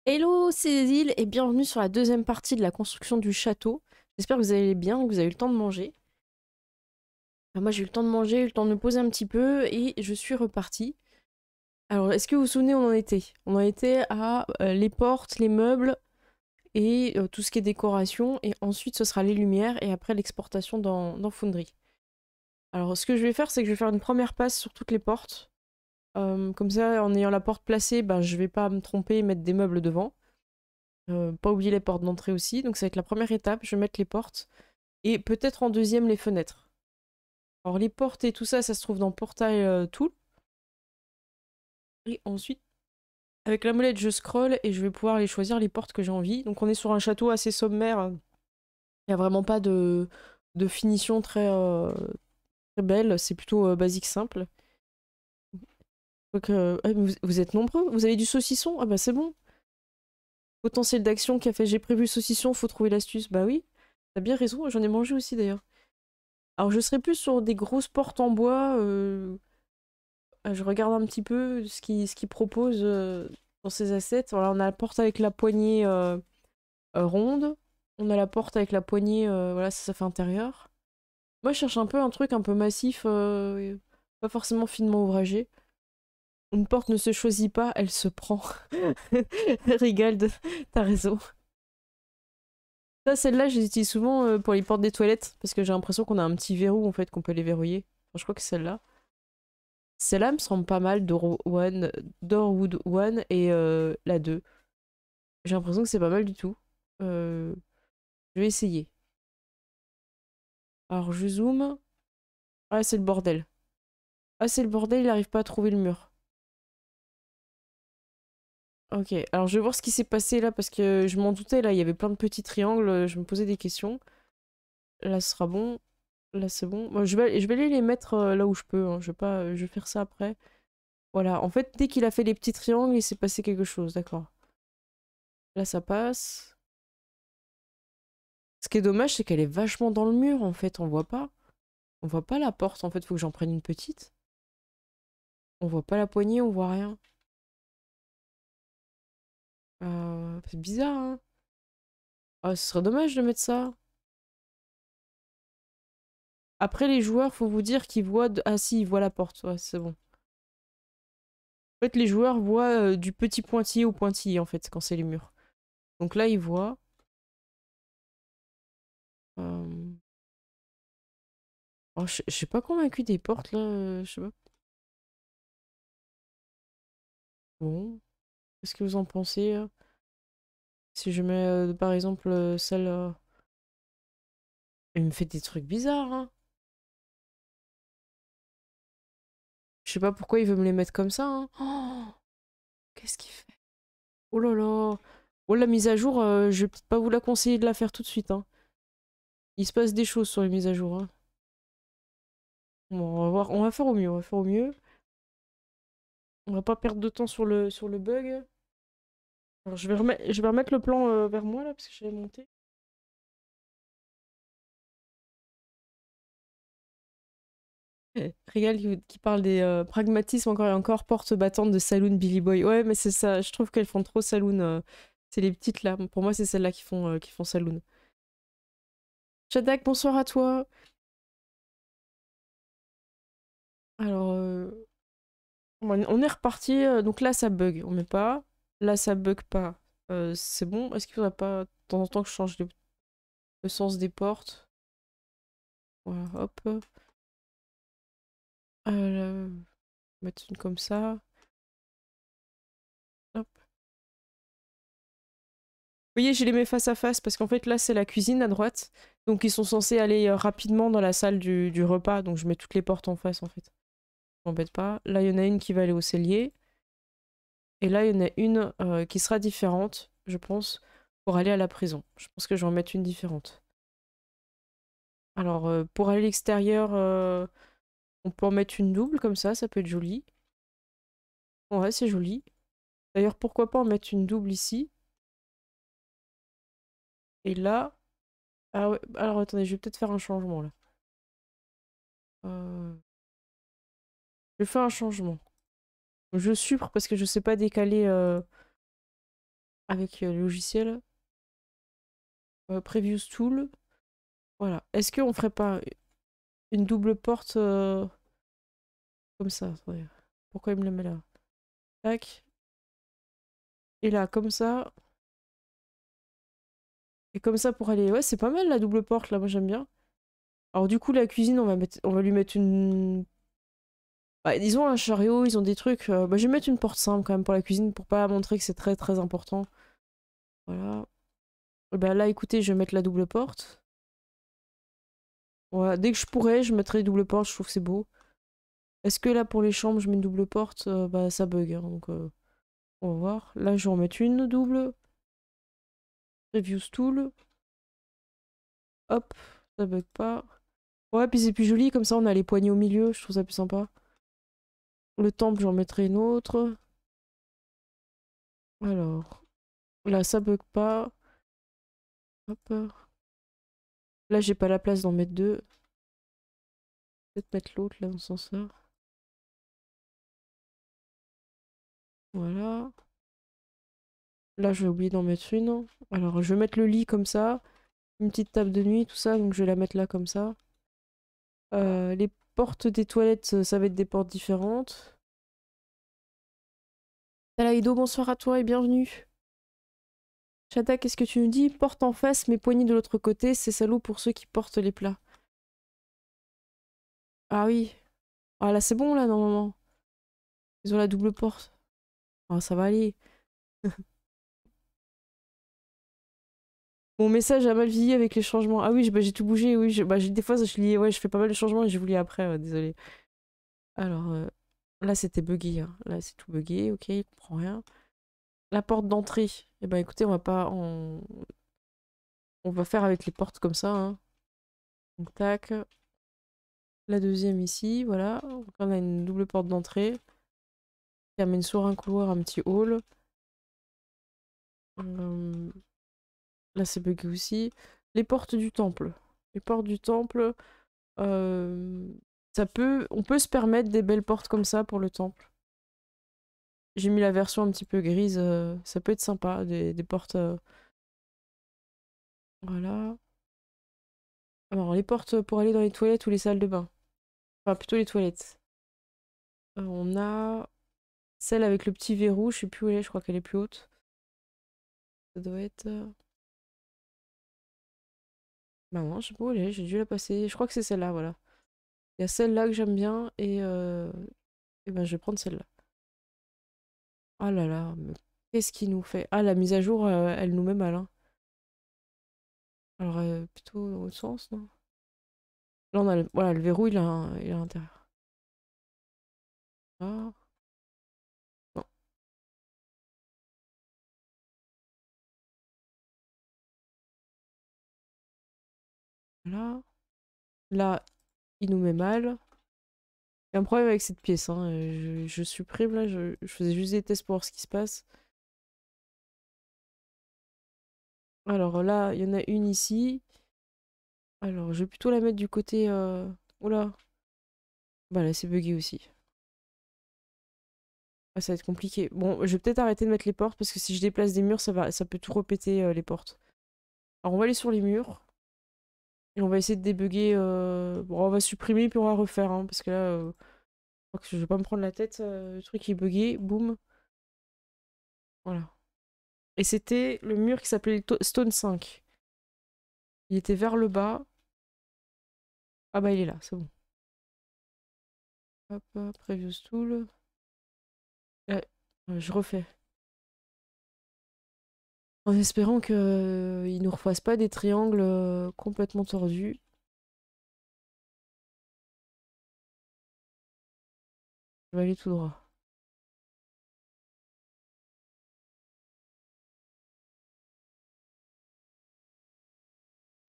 Hello Cécile et bienvenue sur la deuxième partie de la construction du château. J'espère que vous allez bien, que vous avez eu le temps de manger. Moi j'ai eu le temps de manger, eu le temps de me poser un petit peu et je suis repartie. Alors est-ce que vous vous souvenez où on en était? On en était à les portes, les meubles et tout ce qui est décoration et ensuite ce sera les lumières et après l'exportation dans Foundry. Alors ce que je vais faire c'est que je vais faire une première passe sur toutes les portes. Comme ça en ayant la porte placée, je vais pas me tromper et mettre des meubles devant. Pas oublier les portes d'entrée aussi, donc ça va être la première étape, je vais mettre les portes, et peut-être en deuxième les fenêtres. Alors les portes et tout ça, ça se trouve dans Portal Tool, et ensuite, avec la molette, je scroll et je vais pouvoir aller choisir les portes que j'ai envie. Donc on est sur un château assez sommaire, il n'y a vraiment pas de finition très belle, c'est plutôt basique simple. Donc, vous êtes nombreux, vous avez du saucisson? Ah bah c'est bon. Potentiel d'action qui a fait j'ai prévu saucisson, faut trouver l'astuce. Bah oui, t'as bien raison, j'en ai mangé aussi d'ailleurs. Alors je serais plus sur des grosses portes en bois. Je regarde un petit peu ce qu'ils proposent dans ces assets. Voilà, on a la porte avec la poignée ronde. On a la porte avec la poignée, voilà, ça fait intérieur. Moi je cherche un peu un truc un peu massif, pas forcément finement ouvragé. Une porte ne se choisit pas, elle se prend. Rigole, t'as raison. Ça, celle-là, je les utilise souvent pour les portes des toilettes, parce que j'ai l'impression qu'on a un petit verrou en fait, qu'on peut les verrouiller. Enfin, je crois que c'est celle-là. Celle-là me semble pas mal, Dorwood One et la 2. J'ai l'impression que c'est pas mal du tout. Euh, je vais essayer. Alors je zoome. Ah, c'est le bordel. Ah, c'est le bordel, il arrive pas à trouver le mur. Ok, alors je vais voir ce qui s'est passé là parce que je m'en doutais, là il y avait plein de petits triangles, je me posais des questions. Là ce sera bon, là c'est bon. Moi, je vais aller les mettre là où je peux, hein. Je vais pas, je vais faire ça après. Voilà, en fait dès qu'il a fait les petits triangles, il s'est passé quelque chose, d'accord. Là ça passe. Ce qui est dommage, c'est qu'elle est vachement dans le mur, en fait, on voit pas. On voit pas la porte, en fait, faut que j'en prenne une petite. On voit pas la poignée, on voit rien. C'est bizarre, hein. Ah, ce serait dommage de mettre ça. Après, les joueurs, faut vous dire qu'ils voient... Ah si, ils voient la porte, ouais, c'est bon. En fait, les joueurs voient du petit pointillé au pointillé, en fait, quand c'est les murs. Donc là, ils voient... euh, oh, je suis pas convaincu des portes, là, je sais pas. Bon, qu'est-ce que vous en pensez si je mets, par exemple, celle... Il me fait des trucs bizarres, hein. Je sais pas pourquoi il veut me les mettre comme ça, hein. Oh, qu'est-ce qu'il fait? Oh là là. Oh, la mise à jour, je vais peut-être pas vous la conseiller de la faire tout de suite, hein. Il se passe des choses sur les mises à jour, hein. Bon, on va voir, on va faire au mieux, on va faire au mieux. On va pas perdre de temps sur le bug. Alors je vais remettre le plan vers moi là, parce que je vais monter. Régal qui parle des pragmatismes encore et encore, porte battante de Saloon Billy Boy. Ouais, mais c'est ça, je trouve qu'elles font trop Saloon. C'est les petites là. Pour moi, c'est celles-là qui font Saloon. Shadak, bonsoir à toi. Alors, on est reparti. Donc là, ça bug. On met pas. Là, ça bug pas. C'est bon. Est-ce qu'il faudrait pas de temps en temps que je change le sens des portes? Voilà, hop. Là, mettre une comme ça. Hop. Vous voyez, je les mets face à face parce qu'en fait, là, c'est la cuisine à droite. Donc, ils sont censés aller rapidement dans la salle du repas. Donc, je mets toutes les portes en face, en fait. M'embête pas. Là, il y en a une qui va aller au cellier. Et là, il y en a une qui sera différente, je pense, pour aller à la prison. Je pense que je vais en mettre une différente. Alors, pour aller à l'extérieur, on peut en mettre une double comme ça peut être joli. Ouais, c'est joli. D'ailleurs, pourquoi pas en mettre une double ici. Et là... Ah ouais, alors attendez, je vais peut-être faire un changement là. Euh, Je fais un changement. Je supre parce que je sais pas décaler... avec le logiciel. Previous Tool. Voilà. Est-ce qu'on ferait pas une double porte comme ça? Attendez. Pourquoi il me la met là? Tac. Et là, comme ça. Et comme ça pour aller... Ouais, c'est pas mal la double porte, là. Moi, j'aime bien. Alors du coup, la cuisine, on va lui mettre une... Bah, disons un chariot, ils ont des trucs... Bah, je vais mettre une porte simple quand même pour la cuisine pour pas montrer que c'est très très important. Voilà. Et bah là, écoutez, je vais mettre la double porte. Voilà. Dès que je pourrais, je mettrai double porte, je trouve que c'est beau. Est-ce que là, pour les chambres, je mets une double porte? Bah, ça bug, hein, donc on va voir. Là, je vais en mettre une double. Review Tool. Hop, ça bug pas. Ouais, puis c'est plus joli, comme ça, on a les poignées au milieu, je trouve ça plus sympa. Le temple, j'en mettrai une autre. Alors, là, ça bug pas. Hop. Là, j'ai pas la place d'en mettre deux. Peut-être mettre l'autre, là, dans ce sens-là. Voilà. Là, j'ai oublié d'en mettre une. Alors, je vais mettre le lit comme ça. Une petite table de nuit, tout ça. Donc, je vais la mettre là comme ça. Les portes des toilettes, ça va être des portes différentes. Talaïdo, bonsoir à toi et bienvenue. Chata, qu'est-ce que tu nous dis? Porte en face, mais poignée de l'autre côté. C'est salaud pour ceux qui portent les plats. Ah oui. Ah là, c'est bon, là, normalement. Ils ont la double porte. Ah, ça va aller. Mon message a mal vieilli avec les changements. Ah oui, bah, j'ai tout bougé. Oui, des fois, je lis, ouais, je fais pas mal de changements et je vous lis après. Désolé. Alors, là, c'était buggé, hein. Là, c'est tout buggé. Ok, il comprend rien. La porte d'entrée. Eh ben, écoutez, on va pas. On va faire avec les portes comme ça, hein. Donc, tac. La deuxième ici, voilà. Donc, on a une double porte d'entrée qui amène sur un couloir un petit hall. Euh, Là, c'est bugué aussi. Les portes du temple. Les portes du temple. Euh, on peut se permettre des belles portes comme ça pour le temple. J'ai mis la version un petit peu grise, ça peut être sympa, des portes. Voilà. Alors, les portes pour aller dans les toilettes ou les salles de bain. Enfin, plutôt les toilettes. On a celle avec le petit verrou, je sais plus où elle est, je crois qu'elle est plus haute. Ça doit être. Bah non, je sais pas où elle est, j'ai dû la passer. Je crois que c'est celle-là, voilà. Il y a celle-là que j'aime bien et ben je vais prendre celle-là. Ah là là, mais qu'est-ce qu'il nous fait? Ah, la mise à jour, elle nous met mal, hein. Alors, plutôt dans l'autre sens, non? Là, on a voilà, le verrou, il est à l'intérieur. Ah, non, là. Là, il nous met mal. Il y a un problème avec cette pièce, hein. Je supprime, là, je faisais juste des tests pour voir ce qui se passe. Alors là, il y en a une ici. Alors, je vais plutôt la mettre du côté... Oula. Bah là, c'est bugué aussi. Ah, ça va être compliqué. Bon, je vais peut-être arrêter de mettre les portes parce que si je déplace des murs, ça peut tout repéter les portes. Alors on va aller sur les murs et on va essayer de débugger. Bon, on va supprimer puis on va refaire, hein, parce que là, je crois que je vais pas me prendre la tête. Le truc est bugué, boum. Voilà. Et c'était le mur qui s'appelait Stone 5. Il était vers le bas. Ah bah il est là, c'est bon. Hop, Previous Tool. Je refais. En espérant qu'il ne nous refasse pas des triangles complètement tordus. Je vais aller tout droit.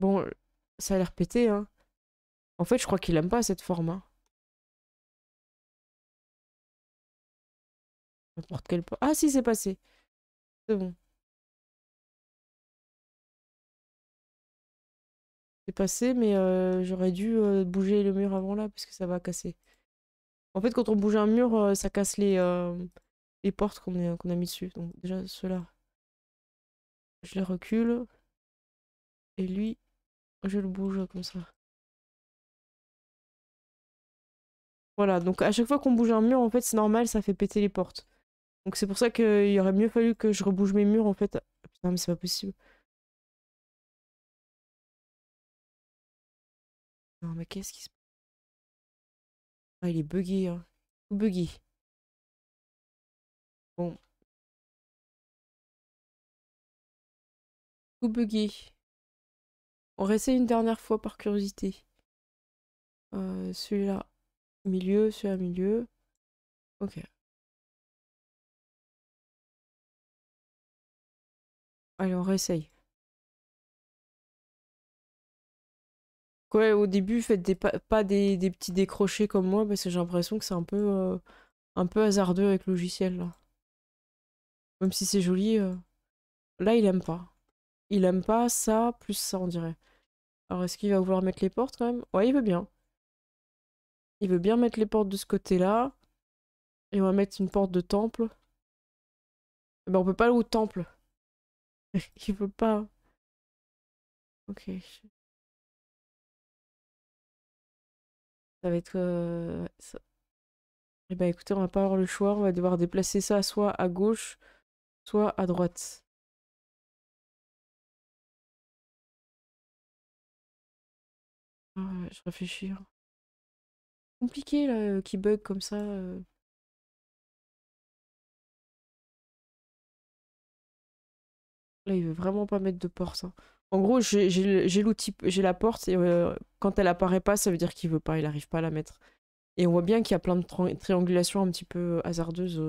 Bon, ça a l'air pété, hein. En fait, je crois qu'il aime pas cette forme, hein. N'importe quelle porte. Ah si, c'est passé. C'est bon. C'est passé, mais j'aurais dû bouger le mur avant là, parce que ça va casser. En fait, quand on bouge un mur, ça casse les portes qu'on a mis dessus. Donc déjà, ceux-là. Je les recule. Et lui, je le bouge comme ça. Voilà, donc à chaque fois qu'on bouge un mur, en fait, c'est normal, ça fait péter les portes. Donc c'est pour ça qu'il aurait mieux fallu que je rebouge mes murs, en fait. Putain, mais c'est pas possible. Non, mais qu'est-ce qui se passe? Ah, il est buggé, hein. Tout buggé. Bon, tout buggé. On réessaye une dernière fois par curiosité. Celui-là, milieu, celui-là, milieu. Ok. Allez, on réessaye. Ouais, au début, faites pas des petits décrochés comme moi, parce que j'ai l'impression que c'est un peu hasardeux avec le logiciel, là. Même si c'est joli, là, il aime pas. Il aime pas ça, plus ça, on dirait. Alors, est-ce qu'il va vouloir mettre les portes, quand même? Ouais, il veut bien. Il veut bien mettre les portes de ce côté-là. Et on va mettre une porte de temple. Eh ben, on peut pas aller au temple. Il veut pas. Ok. Ça va être... Eh ben, écoutez, on va pas avoir le choix. On va devoir déplacer ça soit à gauche, soit à droite. Ah, ouais, je réfléchis, hein. Compliqué, là, qui bug comme ça. Là, il veut vraiment pas mettre de porte, hein. En gros, j'ai l'outil, j'ai la porte, et quand elle apparaît pas, ça veut dire qu'il veut pas, il arrive pas à la mettre. Et on voit bien qu'il y a plein de triangulations un petit peu hasardeuses.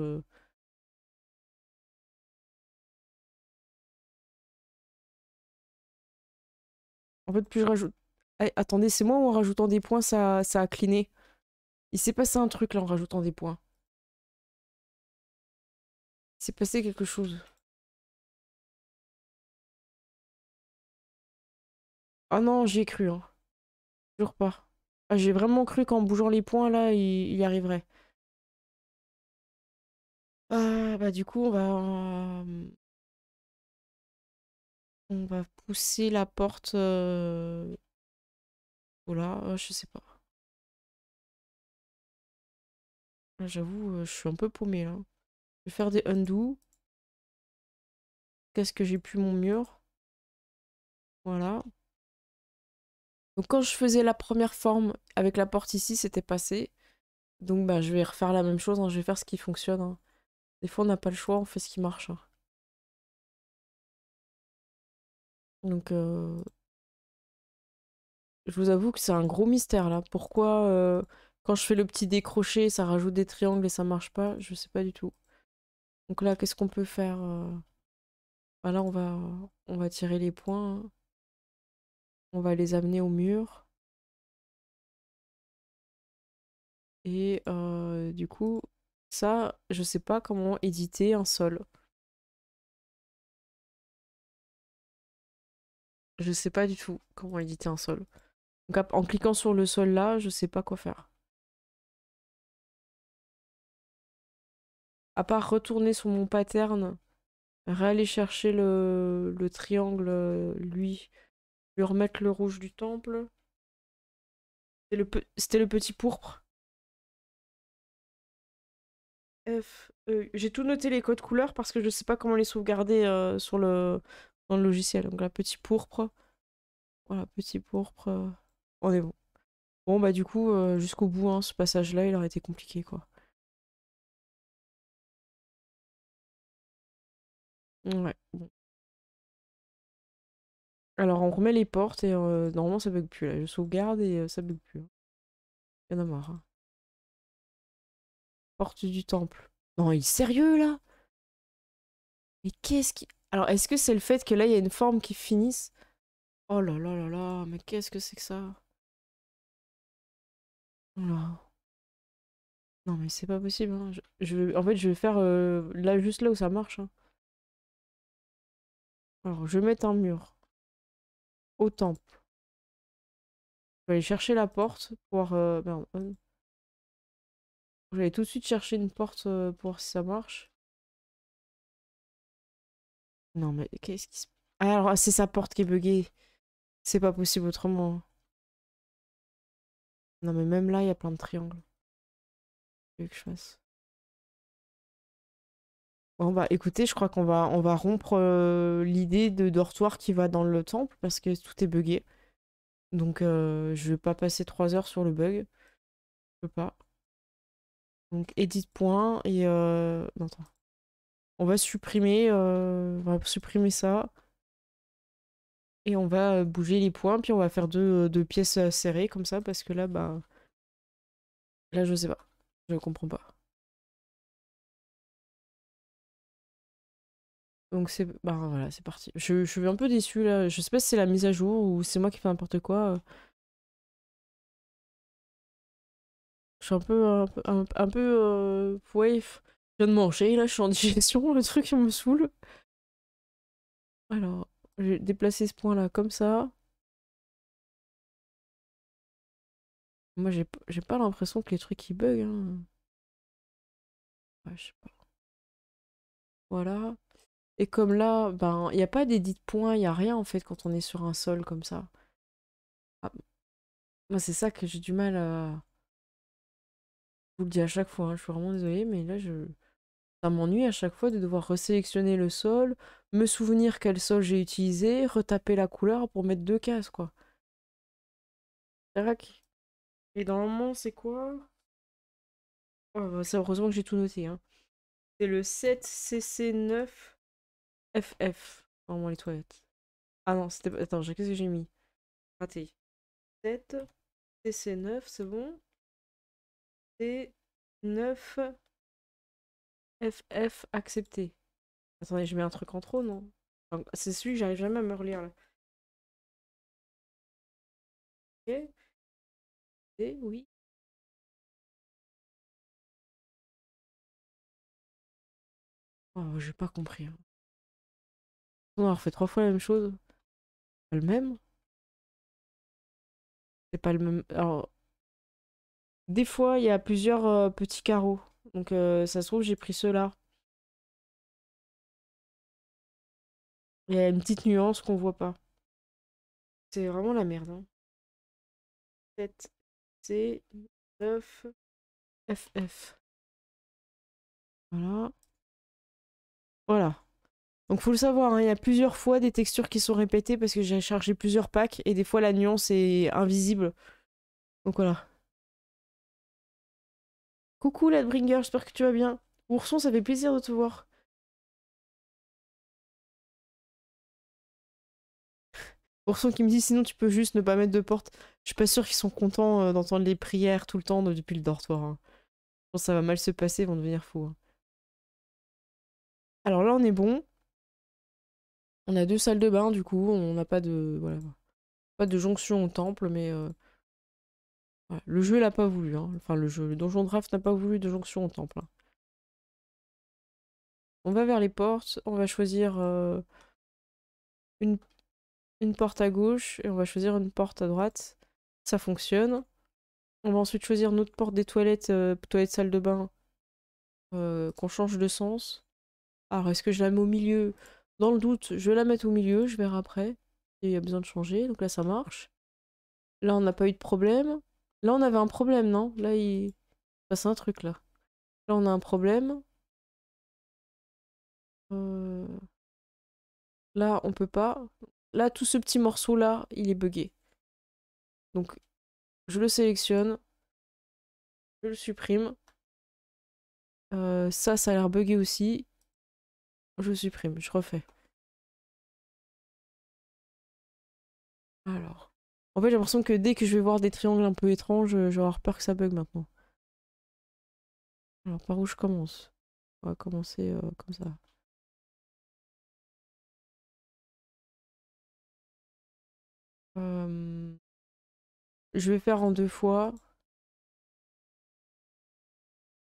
En fait, plus je rajoute... Eh, attendez, c'est moi ou en rajoutant des points, ça a cliné? Il s'est passé un truc là en rajoutant des points. Il s'est passé quelque chose. Ah non, j'y ai cru, hein. Toujours pas. Ah, j'ai vraiment cru qu'en bougeant les points là, il y arriverait. Ah, bah du coup, on va pousser la porte. Voilà, je sais pas. Là, j'avoue, je suis un peu paumée là. Je vais faire des undo. Qu'est-ce que j'ai pu mon mur? Voilà. Donc quand je faisais la première forme avec la porte ici, c'était passé. Donc bah je vais refaire la même chose, hein. Je vais faire ce qui fonctionne, hein. Des fois on n'a pas le choix, on fait ce qui marche, hein. Donc je vous avoue que c'est un gros mystère là. Pourquoi quand je fais le petit décroché, ça rajoute des triangles et ça marche pas? Je sais pas du tout. Donc là, qu'est-ce qu'on peut faire? Bah là, on va tirer les points. On va les amener au mur. Et du coup, ça, je sais pas comment éditer un sol. Je sais pas du tout comment éditer un sol. Donc en cliquant sur le sol là, je sais pas quoi faire. À part retourner sur mon pattern, réaller chercher le triangle, lui remettre le rouge du temple. C'était le petit pourpre. F, E. J'ai tout noté les codes couleurs parce que je sais pas comment les sauvegarder dans le logiciel. Donc là, petit pourpre. Voilà, petit pourpre. On est bon. Bon, bah du coup, jusqu'au bout, hein, ce passage-là, il aurait été compliqué, quoi. Ouais, bon. Alors, on remet les portes et normalement, ça bug plus, là. Je sauvegarde et ça bug plus, hein. Y en a marre, hein. Porte du temple. Non, il est sérieux, là? Mais qu'est-ce qui... Alors, est-ce que c'est le fait que là, il y a une forme qui finisse? Oh là là là là, mais qu'est-ce que c'est que ça? Oh là. Non, mais c'est pas possible, hein. En fait, je vais faire là, juste là où ça marche, hein. Alors, je vais mettre un mur au temple. Je vais aller chercher la porte pour voir... merde. Je vais aller tout de suite chercher une porte pour voir si ça marche. Non, mais qu'est-ce qui se... Ah, alors, c'est sa porte qui est buggée. C'est pas possible autrement. Non, mais même là, il y a plein de triangles. Qu'est-ce que je fasse? Bon, bah, écoutez, je crois qu'on va rompre l'idée de dortoir qui va dans le temple parce que tout est buggé. Donc, je vais pas passer 3 heures sur le bug. Je peux pas. Donc, edit point et. Non, attends. On va supprimer ça. Et on va bouger les points, puis on va faire deux pièces serrées comme ça, parce que là, bah. Là, je sais pas. Je comprends pas. Donc, c'est. Bah, voilà, c'est parti. Je suis un peu déçue là. Je sais pas si c'est la mise à jour ou c'est moi qui fais n'importe quoi. Je suis un peu. Ouais, je viens de manger là, je suis en digestion, le truc il me saoule. Alors, je vais déplacer ce point là comme ça. Moi, j'ai pas l'impression que les trucs ils bug, hein. Ouais, je sais pas. Voilà. Et comme là, ben, il n'y a pas d'édit de points, il n'y a rien en fait quand on est sur un sol comme ça. Ah, moi, c'est ça que j'ai du mal à. Je vous le dis à chaque fois, hein, je suis vraiment désolée, mais là, ça m'ennuie à chaque fois de devoir resélectionner le sol, me souvenir quel sol j'ai utilisé, retaper la couleur pour mettre deux cases, quoi. Tac. Et normalement, c'est quoi? Oh, bah, ça, heureusement que j'ai tout noté, hein. C'est le 7CC9FF. Normalement, les toilettes. Ah non, c'était pas. Attends, qu'est-ce que j'ai mis? Raté. 7CC9, c'est bon? C'est 9 FF accepté. Attendez, je mets un truc en trop, non? Enfin, c'est celui que j'arrive jamais à me relire là. Ok, et oui. Oh, j'ai pas compris, hein. On a refait 3 fois la même chose. Pas le même? C'est pas le même. Alors, des fois, il y a plusieurs petits carreaux. Donc, ça se trouve, j'ai pris ceux-là. Il y a une petite nuance qu'on voit pas. C'est vraiment la merde, hein. 7 C 9 FF. Voilà. Voilà. Donc faut le savoir, hein, il y a plusieurs fois des textures qui sont répétées parce que j'ai chargé plusieurs packs et des fois la nuance est invisible. Donc voilà. Coucou Ladbringer, j'espère que tu vas bien. Ourson, ça fait plaisir de te voir. Ourson qui me dit sinon tu peux juste ne pas mettre de porte. Je suis pas sûre qu'ils sont contents d'entendre les prières tout le temps depuis le dortoir, hein. Je pense que ça va mal se passer, ils vont devenir fous, hein. Alors là on est bon. On a 2 salles de bain du coup, on n'a pas de. Voilà. Pas de jonction au temple, mais voilà. Le jeu l'a pas voulu, hein. Enfin le donjon draft n'a pas voulu de jonction au temple, hein. On va vers les portes, on va choisir une, une porte à gauche et on va choisir une porte à droite. Ça fonctionne. On va ensuite choisir notre porte des toilettes, toilette salle de bain, qu'on change de sens. Alors est-ce que je la mets au milieu? Dans le doute, je vais la mettre au milieu, je verrai après. Il y a besoin de changer, donc là ça marche. Là on n'a pas eu de problème. Là on avait un problème, non? Là il passe un truc là. Là on a un problème. Euh, Là on peut pas. Là tout ce petit morceau là, il est buggé. Donc je le sélectionne, je le supprime. Ça a l'air buggé aussi. Je supprime, je refais. Alors. En fait, j'ai l'impression que dès que je vais voir des triangles un peu étranges, je vais avoir peur que ça bug maintenant. Alors, par où je commence? On va commencer comme ça. Euh, Je vais faire en 2 fois.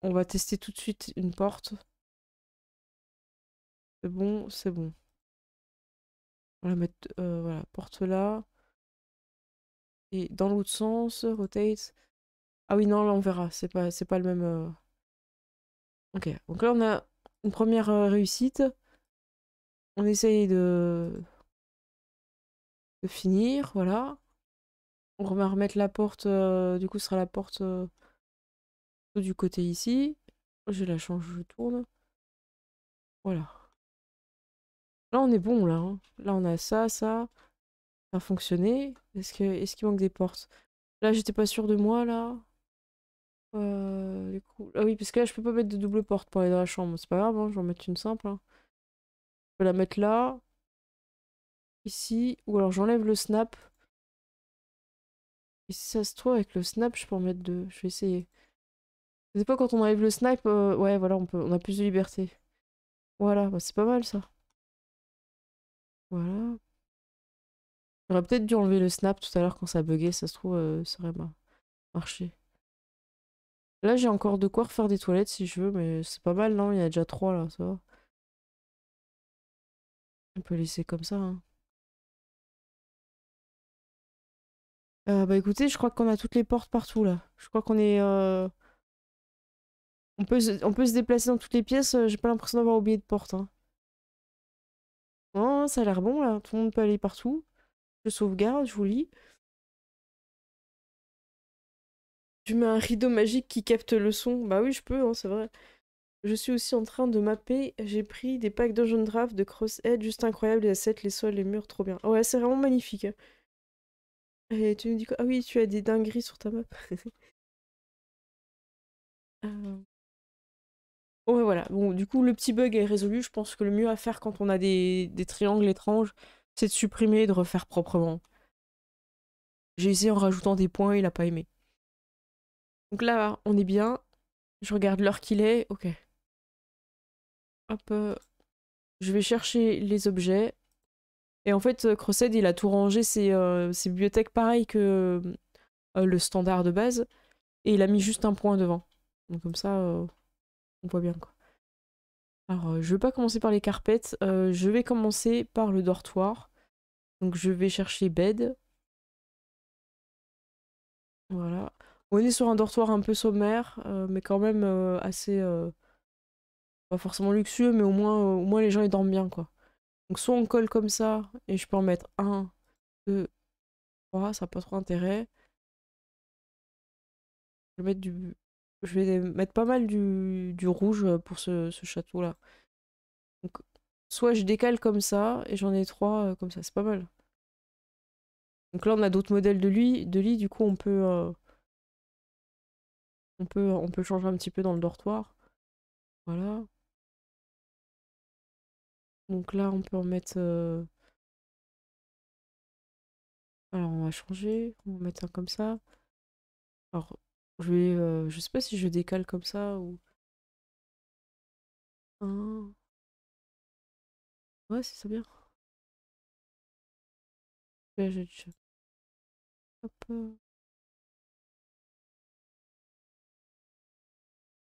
On va tester tout de suite une porte. C'est bon, c'est bon. On va mettre, voilà, porte là. Et dans l'autre sens, rotate. Ah oui, non, là on verra. C'est pas le même. Ok, donc là on a une première réussite. On essaye de de finir, voilà. On va remettre la porte, du coup ce sera la porte du côté ici. Je la change, je tourne. Voilà. Là on est bon là, hein. Là on a ça, ça a fonctionné. Est-ce qu'il manque des portes? Là j'étais pas sûre de moi là. Ah oui, parce que là je peux pas mettre de double porte pour aller dans la chambre. C'est pas grave, hein, je vais en mettre une simple, hein. Je peux la mettre là, ici, ou alors j'enlève le snap. Et si ça se trouve avec le snap, je peux en mettre deux. Je vais essayer. Des fois quand on enlève le snap, ouais voilà, on a plus de liberté. Voilà, bah, c'est pas mal ça. Voilà. J'aurais peut-être dû enlever le snap tout à l'heure quand ça buguait, ça se trouve, ça aurait marché. Là, j'ai encore de quoi refaire des toilettes si je veux, mais c'est pas mal, non? Il y a déjà trois là, ça va. On peut laisser comme ça, hein. Bah écoutez, je crois qu'on a toutes les portes partout là. Je crois qu'on est. On peut se déplacer dans toutes les pièces, j'ai pas l'impression d'avoir oublié de porte, hein. Non, ça a l'air bon là, tout le monde peut aller partout. Je sauvegarde, je vous lis. Tu mets un rideau magique qui capte le son. Bah oui, je peux, hein, c'est vrai. Je suis aussi en train de mapper. J'ai pris des packs Dungeon Draft, de Crosshead, juste incroyable, les assets, les sols, les murs, trop bien. Ouais, c'est vraiment magnifique, hein. Et tu nous dis quoi? Ah oui, tu as des dingueries sur ta map. Euh, Ouais, voilà. Bon, du coup, le petit bug est résolu. Je pense que le mieux à faire quand on a des triangles étranges, c'est de supprimer et de refaire proprement. J'ai essayé en rajoutant des points, il a pas aimé. Donc là, on est bien. Je regarde l'heure qu'il est. Ok. Hop. Je vais chercher les objets. Et en fait, Crosshead, il a tout rangé ses bibliothèques pareil que le standard de base. Et il a mis juste un point devant. Donc comme ça, on voit bien quoi. Alors, je vais pas commencer par les carpettes. Je vais commencer par le dortoir. Donc je vais chercher bed. Voilà. On est sur un dortoir un peu sommaire, mais quand même assez... pas forcément luxueux, mais au moins les gens ils dorment bien, quoi. Donc soit on colle comme ça, et je peux en mettre un, deux, trois, ça n'a pas trop intérêt. Je vais mettre je vais mettre pas mal du rouge pour ce château-là. Donc soit je décale comme ça, et j'en ai trois comme ça, c'est pas mal. Donc là on a d'autres modèles de lit, du coup on peut changer un petit peu dans le dortoir. Voilà. Donc là on peut en mettre... Alors on va changer, on va mettre un comme ça. Alors je sais pas si je décale comme ça ou... Un... Ouais, c'est ça bien. Là, hop.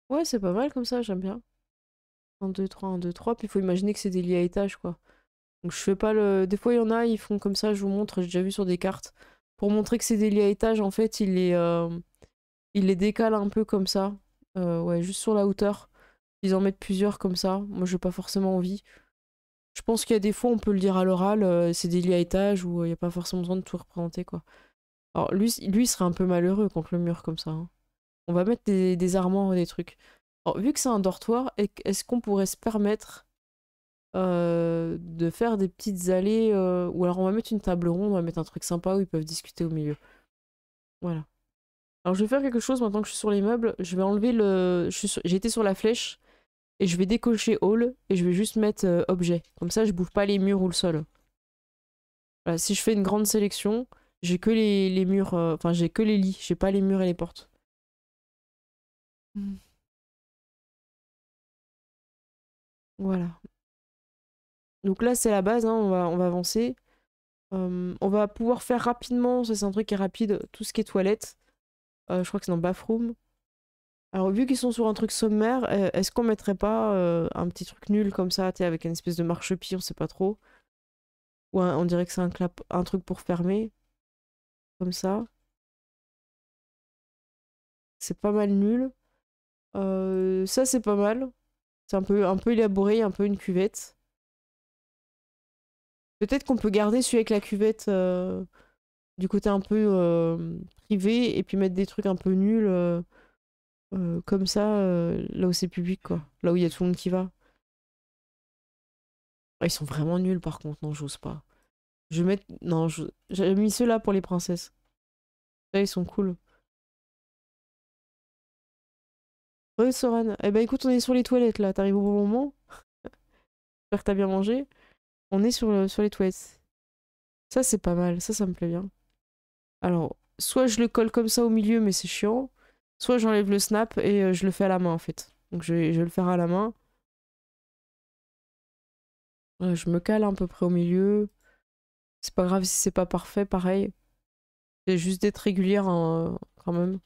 Ouais, c'est pas mal comme ça, j'aime bien. 1, 2, 3, 1, 2, 3. Puis il faut imaginer que c'est des lits à étages, quoi. Donc je fais pas le... Des fois, il y en a, ils font comme ça, je vous montre, j'ai déjà vu sur des cartes. Pour montrer que c'est des lits à étages, en fait, ils les décalent un peu comme ça. Ouais, juste sur la hauteur. Ils en mettent plusieurs comme ça. Moi, j'ai pas forcément envie. Je pense qu'il y a des fois, on peut le dire à l'oral, c'est des lits à étages où il n'y a pas forcément besoin de tout représenter, quoi. Alors, lui, il serait un peu malheureux contre le mur comme ça, hein. On va mettre des armoires et des trucs. Alors, vu que c'est un dortoir, est-ce qu'on pourrait se permettre de faire des petites allées ou alors on va mettre une table ronde, on va mettre un truc sympa où ils peuvent discuter au milieu. Voilà. Alors, je vais faire quelque chose maintenant que je suis sur les meubles. Je vais enlever le... J'ai été sur la flèche et je vais décocher Hall et je vais juste mettre objet. Comme ça, je bouffe pas les murs ou le sol. Voilà, si je fais une grande sélection, j'ai que les murs, enfin j'ai que les lits, j'ai pas les murs et les portes. Mm. Voilà. Donc là c'est la base, hein, on va avancer. On va pouvoir faire rapidement, ça c'est un truc qui est rapide, tout ce qui est toilette. Je crois que c'est dans bathroom. Alors vu qu'ils sont sur un truc sommaire, est-ce qu'on mettrait pas un petit truc nul comme ça, tu sais, avec une espèce de marchepied, on sait pas trop. Ou on dirait que c'est un truc pour fermer, comme ça. C'est pas mal nul. Ça c'est pas mal. C'est un peu élaboré, un peu une cuvette. Peut-être qu'on peut garder celui avec la cuvette du côté un peu privé et puis mettre des trucs un peu nuls comme ça là où c'est public quoi. Là où il y a tout le monde qui va. Ah, ils sont vraiment nuls par contre, non, j'ose pas. Je vais mettre. Non, j'avais mis ceux-là pour les princesses. Là, ils sont cool. Ouais, Soran. Eh ben écoute, on est sur les toilettes là. T'arrives au bon moment. J'espère que t'as bien mangé. On est sur les toilettes. Ça, c'est pas mal. Ça me plaît bien. Alors, soit je le colle comme ça au milieu, mais c'est chiant. Soit j'enlève le snap et je le fais à la main en fait. Donc je vais le faire à la main. Je me cale à peu près au milieu. C'est pas grave si c'est pas parfait, pareil. C'est juste d'être régulière hein, quand même.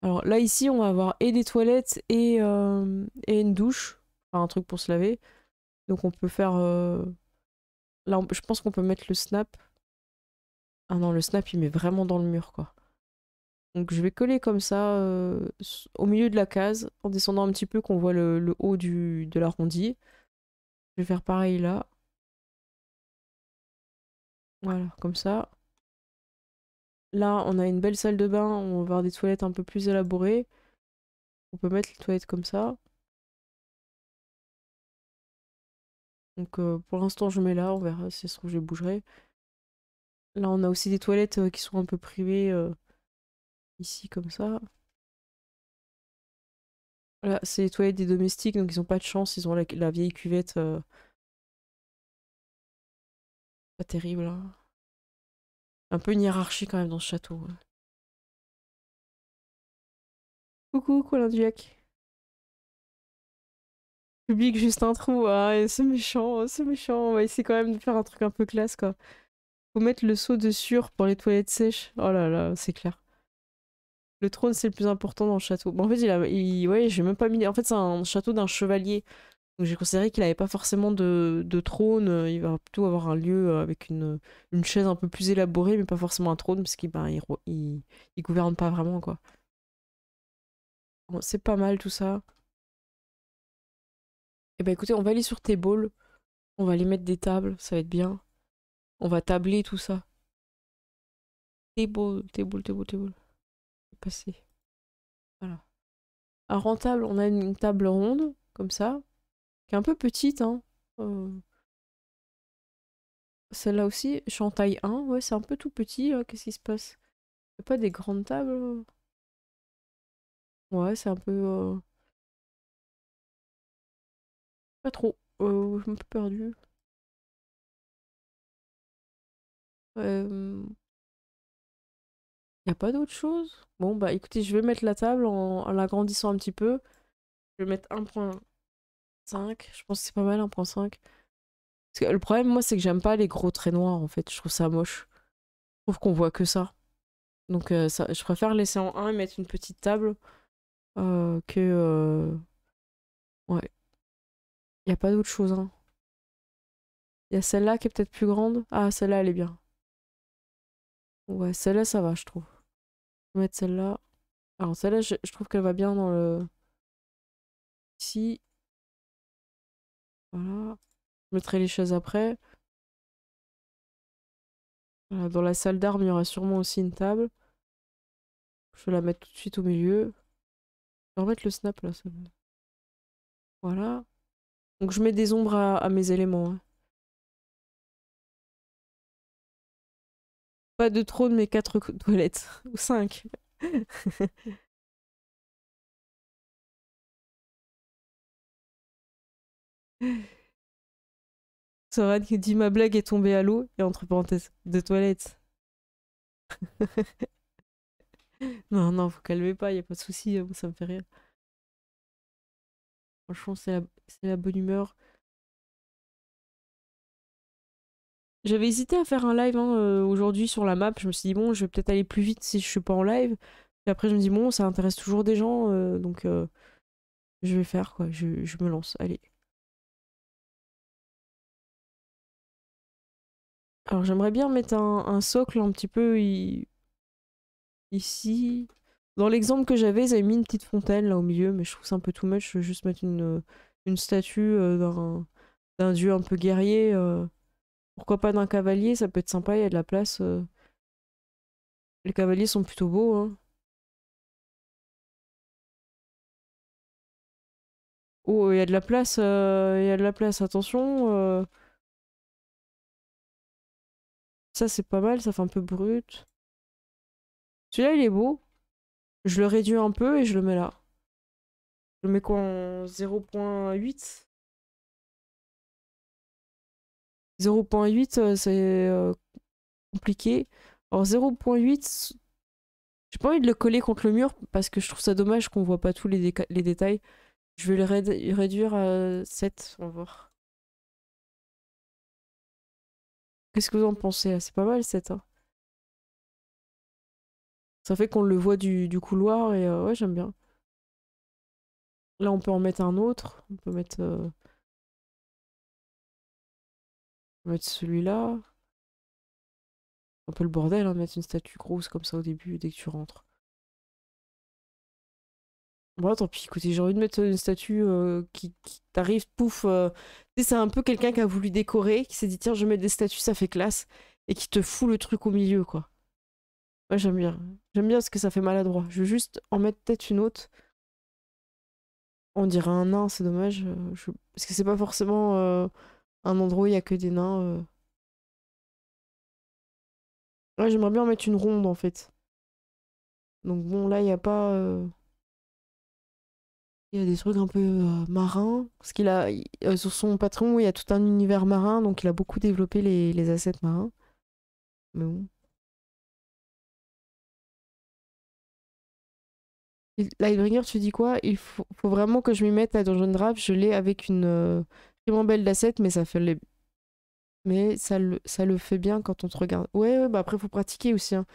Alors là, ici, on va avoir et des toilettes et une douche. Enfin, un truc pour se laver. Donc on peut faire... Là, je pense qu'on peut mettre le snap. Ah non, le snap, il met vraiment dans le mur, quoi. Donc je vais coller comme ça au milieu de la case, en descendant un petit peu qu'on voit le haut de l'arrondi. Je vais faire pareil là. Voilà, comme ça. Là, on a une belle salle de bain, on va avoir des toilettes un peu plus élaborées. On peut mettre les toilettes comme ça. Donc pour l'instant, je mets là, on verra si ça se trouve, je les bougerai. Là, on a aussi des toilettes qui sont un peu privées, ici, comme ça. Voilà, c'est les toilettes des domestiques, donc ils ont pas de chance, ils ont la vieille cuvette pas terrible, hein. Un peu une hiérarchie quand même dans ce château, ouais. Coucou, Colin Duac. Public, juste un trou. Ah, c'est méchant, c'est méchant. On va essayer quand même de faire un truc un peu classe, quoi. Faut mettre le seau de Sur pour les toilettes sèches. Oh là là, c'est clair. Le trône, c'est le plus important dans le château. Bon, en fait, ouais, j'ai même pas mis. En fait, c'est un château d'un chevalier. Donc, j'ai considéré qu'il avait pas forcément de trône. Il va plutôt avoir un lieu avec une chaise un peu plus élaborée, mais pas forcément un trône, parce qu'il ben, il gouverne pas vraiment, quoi. Bon, c'est pas mal tout ça. Et ben écoutez, on va aller sur Table. On va aller mettre des tables, ça va être bien. On va tabler tout ça. Table. Passer. Voilà. À rentable, on a une table ronde, comme ça, qui est un peu petite, hein. Euh, Celle-là aussi, je suis en taille 1. Ouais, c'est un peu tout petit, qu'est-ce qui se passe? C'est pas des grandes tables? Ouais, c'est un peu... Pas trop. Je suis un peu perdue. Y a pas d'autre chose? Bon, bah écoutez, je vais mettre la table en l'agrandissant un petit peu. Je vais mettre 1.5. Je pense que c'est pas mal, 1.5. Parce que le problème, moi, c'est que j'aime pas les gros traits noirs, en fait. Je trouve ça moche. Je trouve qu'on voit que ça. Donc, ça, je préfère laisser en 1 et mettre une petite table que... Ouais. Y a pas d'autre chose, hein. Y a celle-là qui est peut-être plus grande. Ah, celle-là, elle est bien. Ouais, celle-là, ça va, je trouve. Je vais mettre celle-là. Alors, celle-là, je trouve qu'elle va bien dans le... Ici. Voilà. Je mettrai les chaises après. Voilà, dans la salle d'armes, il y aura sûrement aussi une table. Je vais la mettre tout de suite au milieu. Je vais remettre le snap, là. Voilà. Donc, je mets des ombres à mes éléments, hein. Pas de trône, mais 4 toilettes. Ou 5. Soran qui dit ma blague est tombée à l'eau, et entre parenthèses, de toilettes. Non, non, vous calmez pas, y a pas de souci, ça me fait rire. Franchement, c'est la bonne humeur. J'avais hésité à faire un live hein, aujourd'hui sur la map. Je me suis dit, bon, je vais peut-être aller plus vite si je suis pas en live. Puis après, je me dis, bon, ça intéresse toujours des gens, donc je vais faire quoi. Je me lance. Allez. Alors, j'aimerais bien mettre un socle un petit peu ici. Dans l'exemple que j'avais, ils avaient mis une petite fontaine là au milieu, mais je trouve ça un peu too much. Je veux juste mettre une statue d'un dieu un peu guerrier. Pourquoi pas d'un cavalier, ça peut être sympa, il y a de la place. Les cavaliers sont plutôt beaux, hein. Oh, il y a de la place, il y a de la place, attention. Ça, c'est pas mal, ça fait un peu brut. Celui-là, il est beau. Je le réduis un peu et je le mets là. Je le mets quoi en 0,8? 0,8, c'est compliqué. Alors 0,8, j'ai pas envie de le coller contre le mur parce que je trouve ça dommage qu'on voit pas tous les détails. Je vais le réduire à 7, on va voir. Qu'est-ce que vous en pensez là? C'est pas mal 7, hein. Ça fait qu'on le voit du couloir et ouais, j'aime bien. Là, on peut en mettre un autre. On peut mettre celui-là. Un peu le bordel, hein, de mettre une statue grosse comme ça au début dès que tu rentres. Bon, tant pis, écoutez, j'ai envie de mettre une statue qui t'arrive, pouf. Tu sais, c'est un peu quelqu'un qui a voulu décorer, qui s'est dit, tiens, je vais mettre des statues, ça fait classe, et qui te fout le truc au milieu, quoi. Ouais, j'aime bien. J'aime bien parce que ça fait maladroit. Je vais juste en mettre peut-être une autre. On dirait un nain, c'est dommage. Parce que c'est pas forcément un endroit où il y a que des nains. Ouais, j'aimerais bien en mettre une ronde, en fait. Donc bon, là, il n'y a pas... Il y a des trucs un peu marins. Parce sur son Patreon, il y a tout un univers marin, donc il a beaucoup développé les assets marins. Mais bon. Lightbringer, tu dis quoi? Faut vraiment que je m'y mette à Dungeon Draft. Je l'ai avec une ribambelle d'assets, mais ça le fait bien quand on te regarde. Ouais, ouais, bah après, faut pratiquer aussi, hein.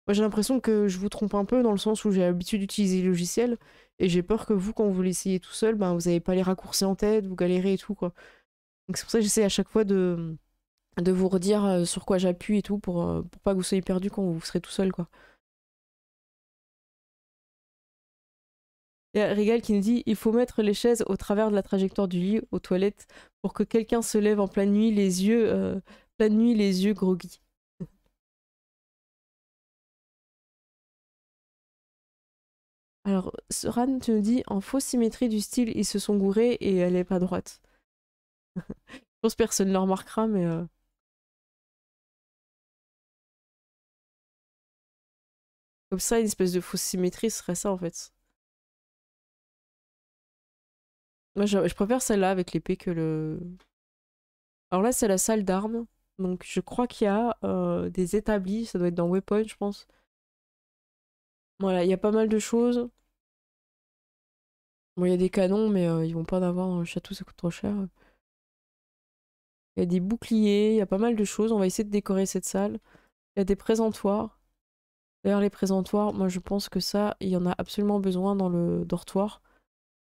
Moi, j'ai l'impression que je vous trompe un peu dans le sens où j'ai l'habitude d'utiliser le logiciel et j'ai peur que vous, quand vous l'essayez tout seul, ben, vous n'avez pas les raccourcis en tête, vous galérez et tout, quoi. Donc c'est pour ça que j'essaie à chaque fois de vous redire sur quoi j'appuie et tout pour pas que vous soyez perdu quand vous serez tout seul, quoi. Il y a Régal qui nous dit il faut mettre les chaises au travers de la trajectoire du lit aux toilettes pour que quelqu'un se lève en pleine nuit, les yeux groggy. Alors, Soran, tu nous dis en fausse symétrie du style ils se sont gourés et elle est pas droite. Je pense que personne ne le remarquera, mais comme ça, une espèce de fausse symétrie ce serait ça en fait. Moi, je préfère celle-là avec l'épée que le. Alors là, c'est la salle d'armes. Donc, je crois qu'il y a des établis. Ça doit être dans Weapon, je pense. Voilà, il y a pas mal de choses. Bon, il y a des canons, mais ils vont pas en avoir dans le château, ça coûte trop cher. Il y a des boucliers, il y a pas mal de choses. On va essayer de décorer cette salle. Il y a des présentoirs. D'ailleurs, les présentoirs, moi je pense que ça, il y en a absolument besoin dans le dortoir.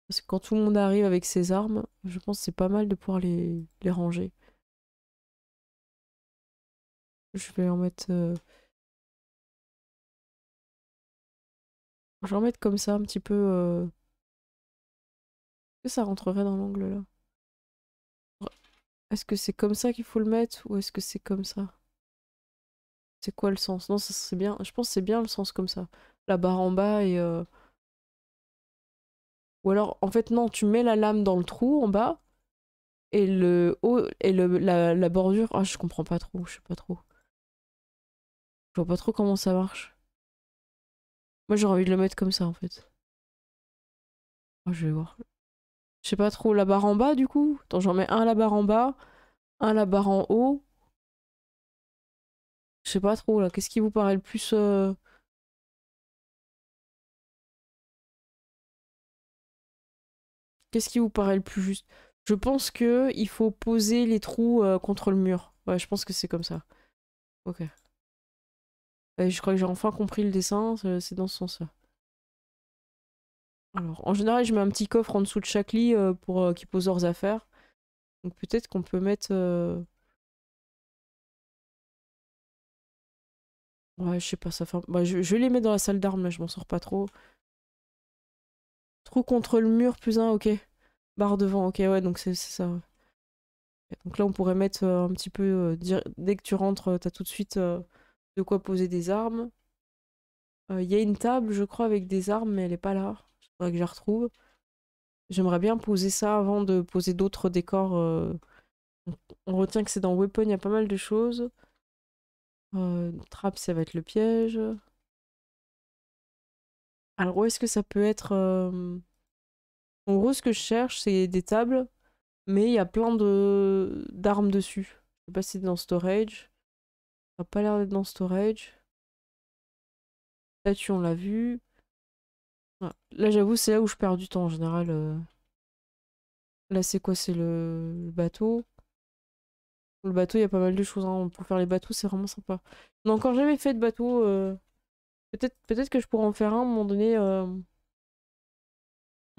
Parce que quand tout le monde arrive avec ses armes, je pense que c'est pas mal de pouvoir les ranger. Je vais en mettre. Je vais en mettre comme ça, un petit peu. Est-ce que ça rentrerait dans l'angle là? Est-ce que c'est comme ça qu'il faut le mettre ou est-ce que c'est comme ça? C'est quoi le sens? Non, ça c'est bien. Je pense que c'est bien le sens comme ça. La barre en bas et. Ou alors, en fait, non, tu mets la lame dans le trou en bas et le haut et la bordure. Ah, je comprends pas trop, je sais pas trop. Je vois pas trop comment ça marche. Moi, j'aurais envie de le mettre comme ça en fait. Ah, je vais voir. Je sais pas trop. La barre en bas, du coup? Attends, j'en mets un à la barre en bas, un à la barre en haut. Je sais pas trop là. Qu'est-ce qui vous paraît le plus. Qu'est-ce qui vous paraît le plus juste? Je pense que il faut poser les trous contre le mur. Ouais, je pense que c'est comme ça. Ok. Je crois que j'ai enfin compris le dessin. C'est dans ce sens-là. Alors, en général, je mets un petit coffre en dessous de chaque lit pour qu'ils posent leurs affaires. Donc peut-être qu'on peut mettre. Ouais, je sais pas, ça fait. Bah, je vais les mettre dans la salle d'armes, là, je m'en sors pas trop. Trou contre le mur, plus un, ok. Barre devant, ok, ouais, donc c'est ça. Ouais. Donc là, on pourrait mettre un petit peu... dès que tu rentres, t'as tout de suite de quoi poser des armes. Il y a une table, je crois, avec des armes, mais elle est pas là. Il faudrait que je la retrouve. J'aimerais bien poser ça avant de poser d'autres décors. On retient que c'est dans Weapon, il y a pas mal de choses. Trap, ça va être le piège. Alors, où est-ce que ça peut être En gros, ce que je cherche, c'est des tables, mais il y a plein de d'armes dessus. Je sais pas si c'est dans storage. Ça a pas l'air d'être dans storage. Statue, on l'a vu. Ah, là, j'avoue, c'est là où je perds du temps en général. Là, c'est quoi? C'est le bateau. Le bateau, il y a pas mal de choses, hein. Pour faire les bateaux, c'est vraiment sympa. On n'a encore jamais fait de bateau. Peut-être que je pourrais en faire un à un moment donné. On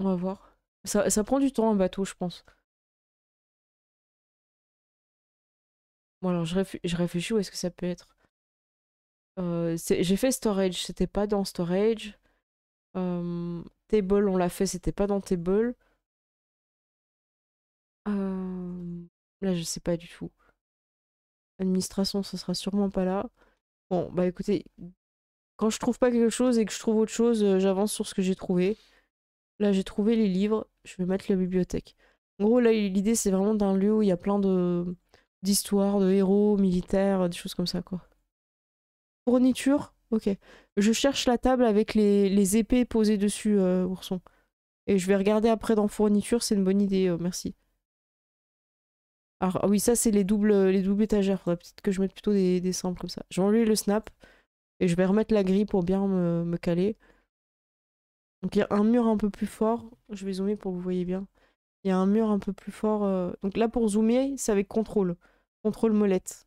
va voir. Ça prend du temps, un bateau, je pense. Bon, alors, je réfléchis où est-ce que ça peut être. J'ai fait storage, c'était pas dans storage. Table, on l'a fait, c'était pas dans table. Là, je sais pas du tout. Administration, ça sera sûrement pas là. Bon, bah écoutez, quand je trouve pas quelque chose et que je trouve autre chose, j'avance sur ce que j'ai trouvé. Là, j'ai trouvé les livres, je vais mettre la bibliothèque. En gros, là, l'idée, c'est vraiment d'un lieu où il y a plein de d'histoires, de héros, militaires, des choses comme ça, quoi. Fourniture, ok. Je cherche la table avec les épées posées dessus, Ourson. Et je vais regarder après dans fourniture, c'est une bonne idée, merci. Alors, ah oui, ça, c'est les doubles étagères. Faudrait peut-être que je mette plutôt des simples comme ça. Je vais enlever le snap et je vais remettre la grille pour bien me caler. Donc, il y a un mur un peu plus fort. Je vais zoomer pour que vous voyez bien. Il y a un mur un peu plus fort. Donc là, pour zoomer, c'est avec contrôle. Contrôle molette.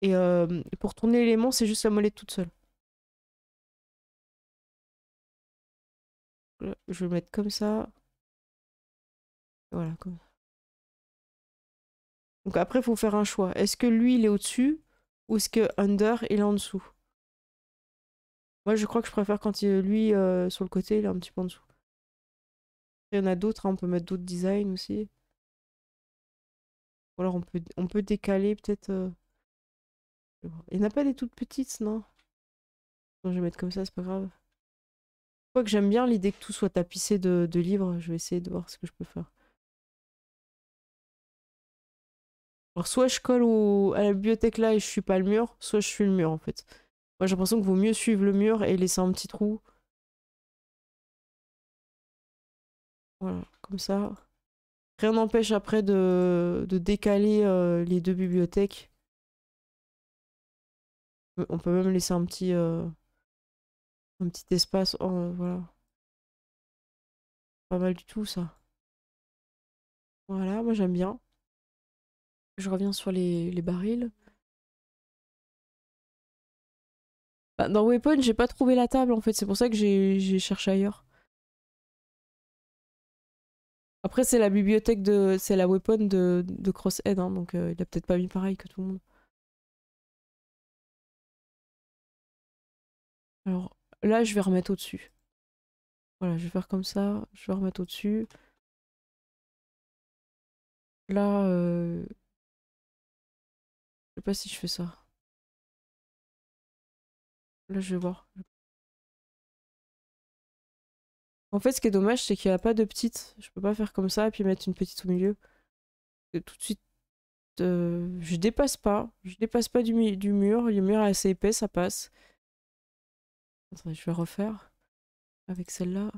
Et pour tourner l'élément, c'est juste la molette toute seule. Là, je vais le mettre comme ça. Voilà. Donc après, il faut faire un choix. Est-ce que lui, il est au-dessus ou est-ce que Under, il est en dessous? Moi, je crois que je préfère quand lui, sur le côté, il est un petit peu en dessous. Il y en a d'autres, hein, on peut mettre d'autres designs aussi. Ou alors on peut décaler peut-être. Il n'y en a pas des toutes petites, non? Non, je vais mettre comme ça, c'est pas grave. Je crois que j'aime bien l'idée que tout soit tapissé de livres. Je vais essayer de voir ce que je peux faire. Alors, soit je colle à la bibliothèque là et je suis pas le mur, soit je suis le mur en fait. Moi, j'ai l'impression qu'il vaut mieux suivre le mur et laisser un petit trou. Voilà, comme ça. Rien n'empêche après de décaler les deux bibliothèques. On peut même laisser un petit espace. Oh, voilà. Pas mal du tout, ça. Voilà, moi j'aime bien. Je reviens sur les barils. Bah, dans Weapon, j'ai pas trouvé la table en fait, c'est pour ça que j'ai cherché ailleurs. Après, c'est la bibliothèque de. C'est la Weapon de Crosshead, hein, donc il a peut-être pas mis pareil que tout le monde. Alors là, je vais remettre au-dessus. Voilà, je vais faire comme ça, je vais remettre au-dessus. Là, je sais pas si je fais ça. Là, je vais voir. En fait, ce qui est dommage, c'est qu'il n'y a pas de petite. Je peux pas faire comme ça et puis mettre une petite au milieu. Et tout de suite, je dépasse pas du mur. Le mur est assez épais, ça passe. Attendez, je vais refaire avec celle-là.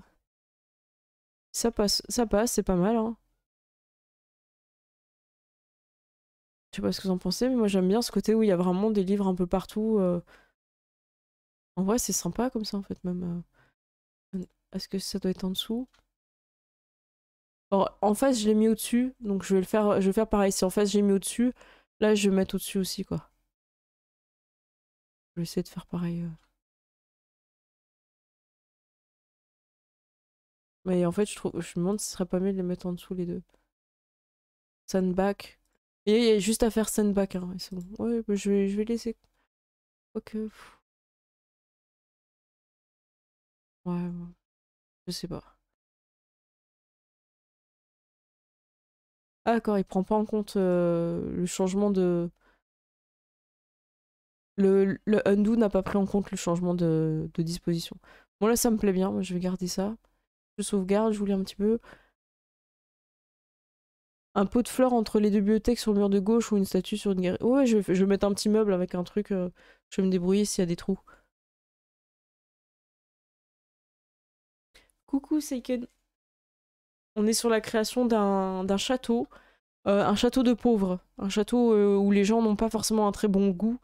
Ça passe, c'est pas mal, hein. Je sais pas ce que vous en pensez, mais moi j'aime bien ce côté où il y a vraiment des livres un peu partout. En vrai, c'est sympa comme ça, en fait, même. Est-ce que ça doit être en dessous? Alors, en face, je l'ai mis au-dessus, donc je vais faire pareil. Si en face, j'ai mis au-dessus, là, je vais mettre au-dessus aussi, quoi. Je vais essayer de faire pareil. Mais en fait, je me demande si ce serait pas mieux de les mettre en dessous, les deux. Sandback. Et il y a juste à faire sandback, hein, et c'est bon. Ouais, bah, je vais laisser. Ok. Ouais, ouais, je sais pas. Ah d'accord, il prend pas en compte le changement de... Le undo n'a pas pris en compte le changement de disposition. Bon là ça me plaît bien, moi je vais garder ça. Je sauvegarde, je vous lis un petit peu. Un pot de fleurs entre les deux bibliothèques sur le mur de gauche ou une statue sur une galerie. Ouais, je vais mettre un petit meuble avec un truc. Je vais me débrouiller s'il y a des trous. Coucou Seiken. On est sur la création d'un château. Un château de pauvres. Un château où les gens n'ont pas forcément un très bon goût.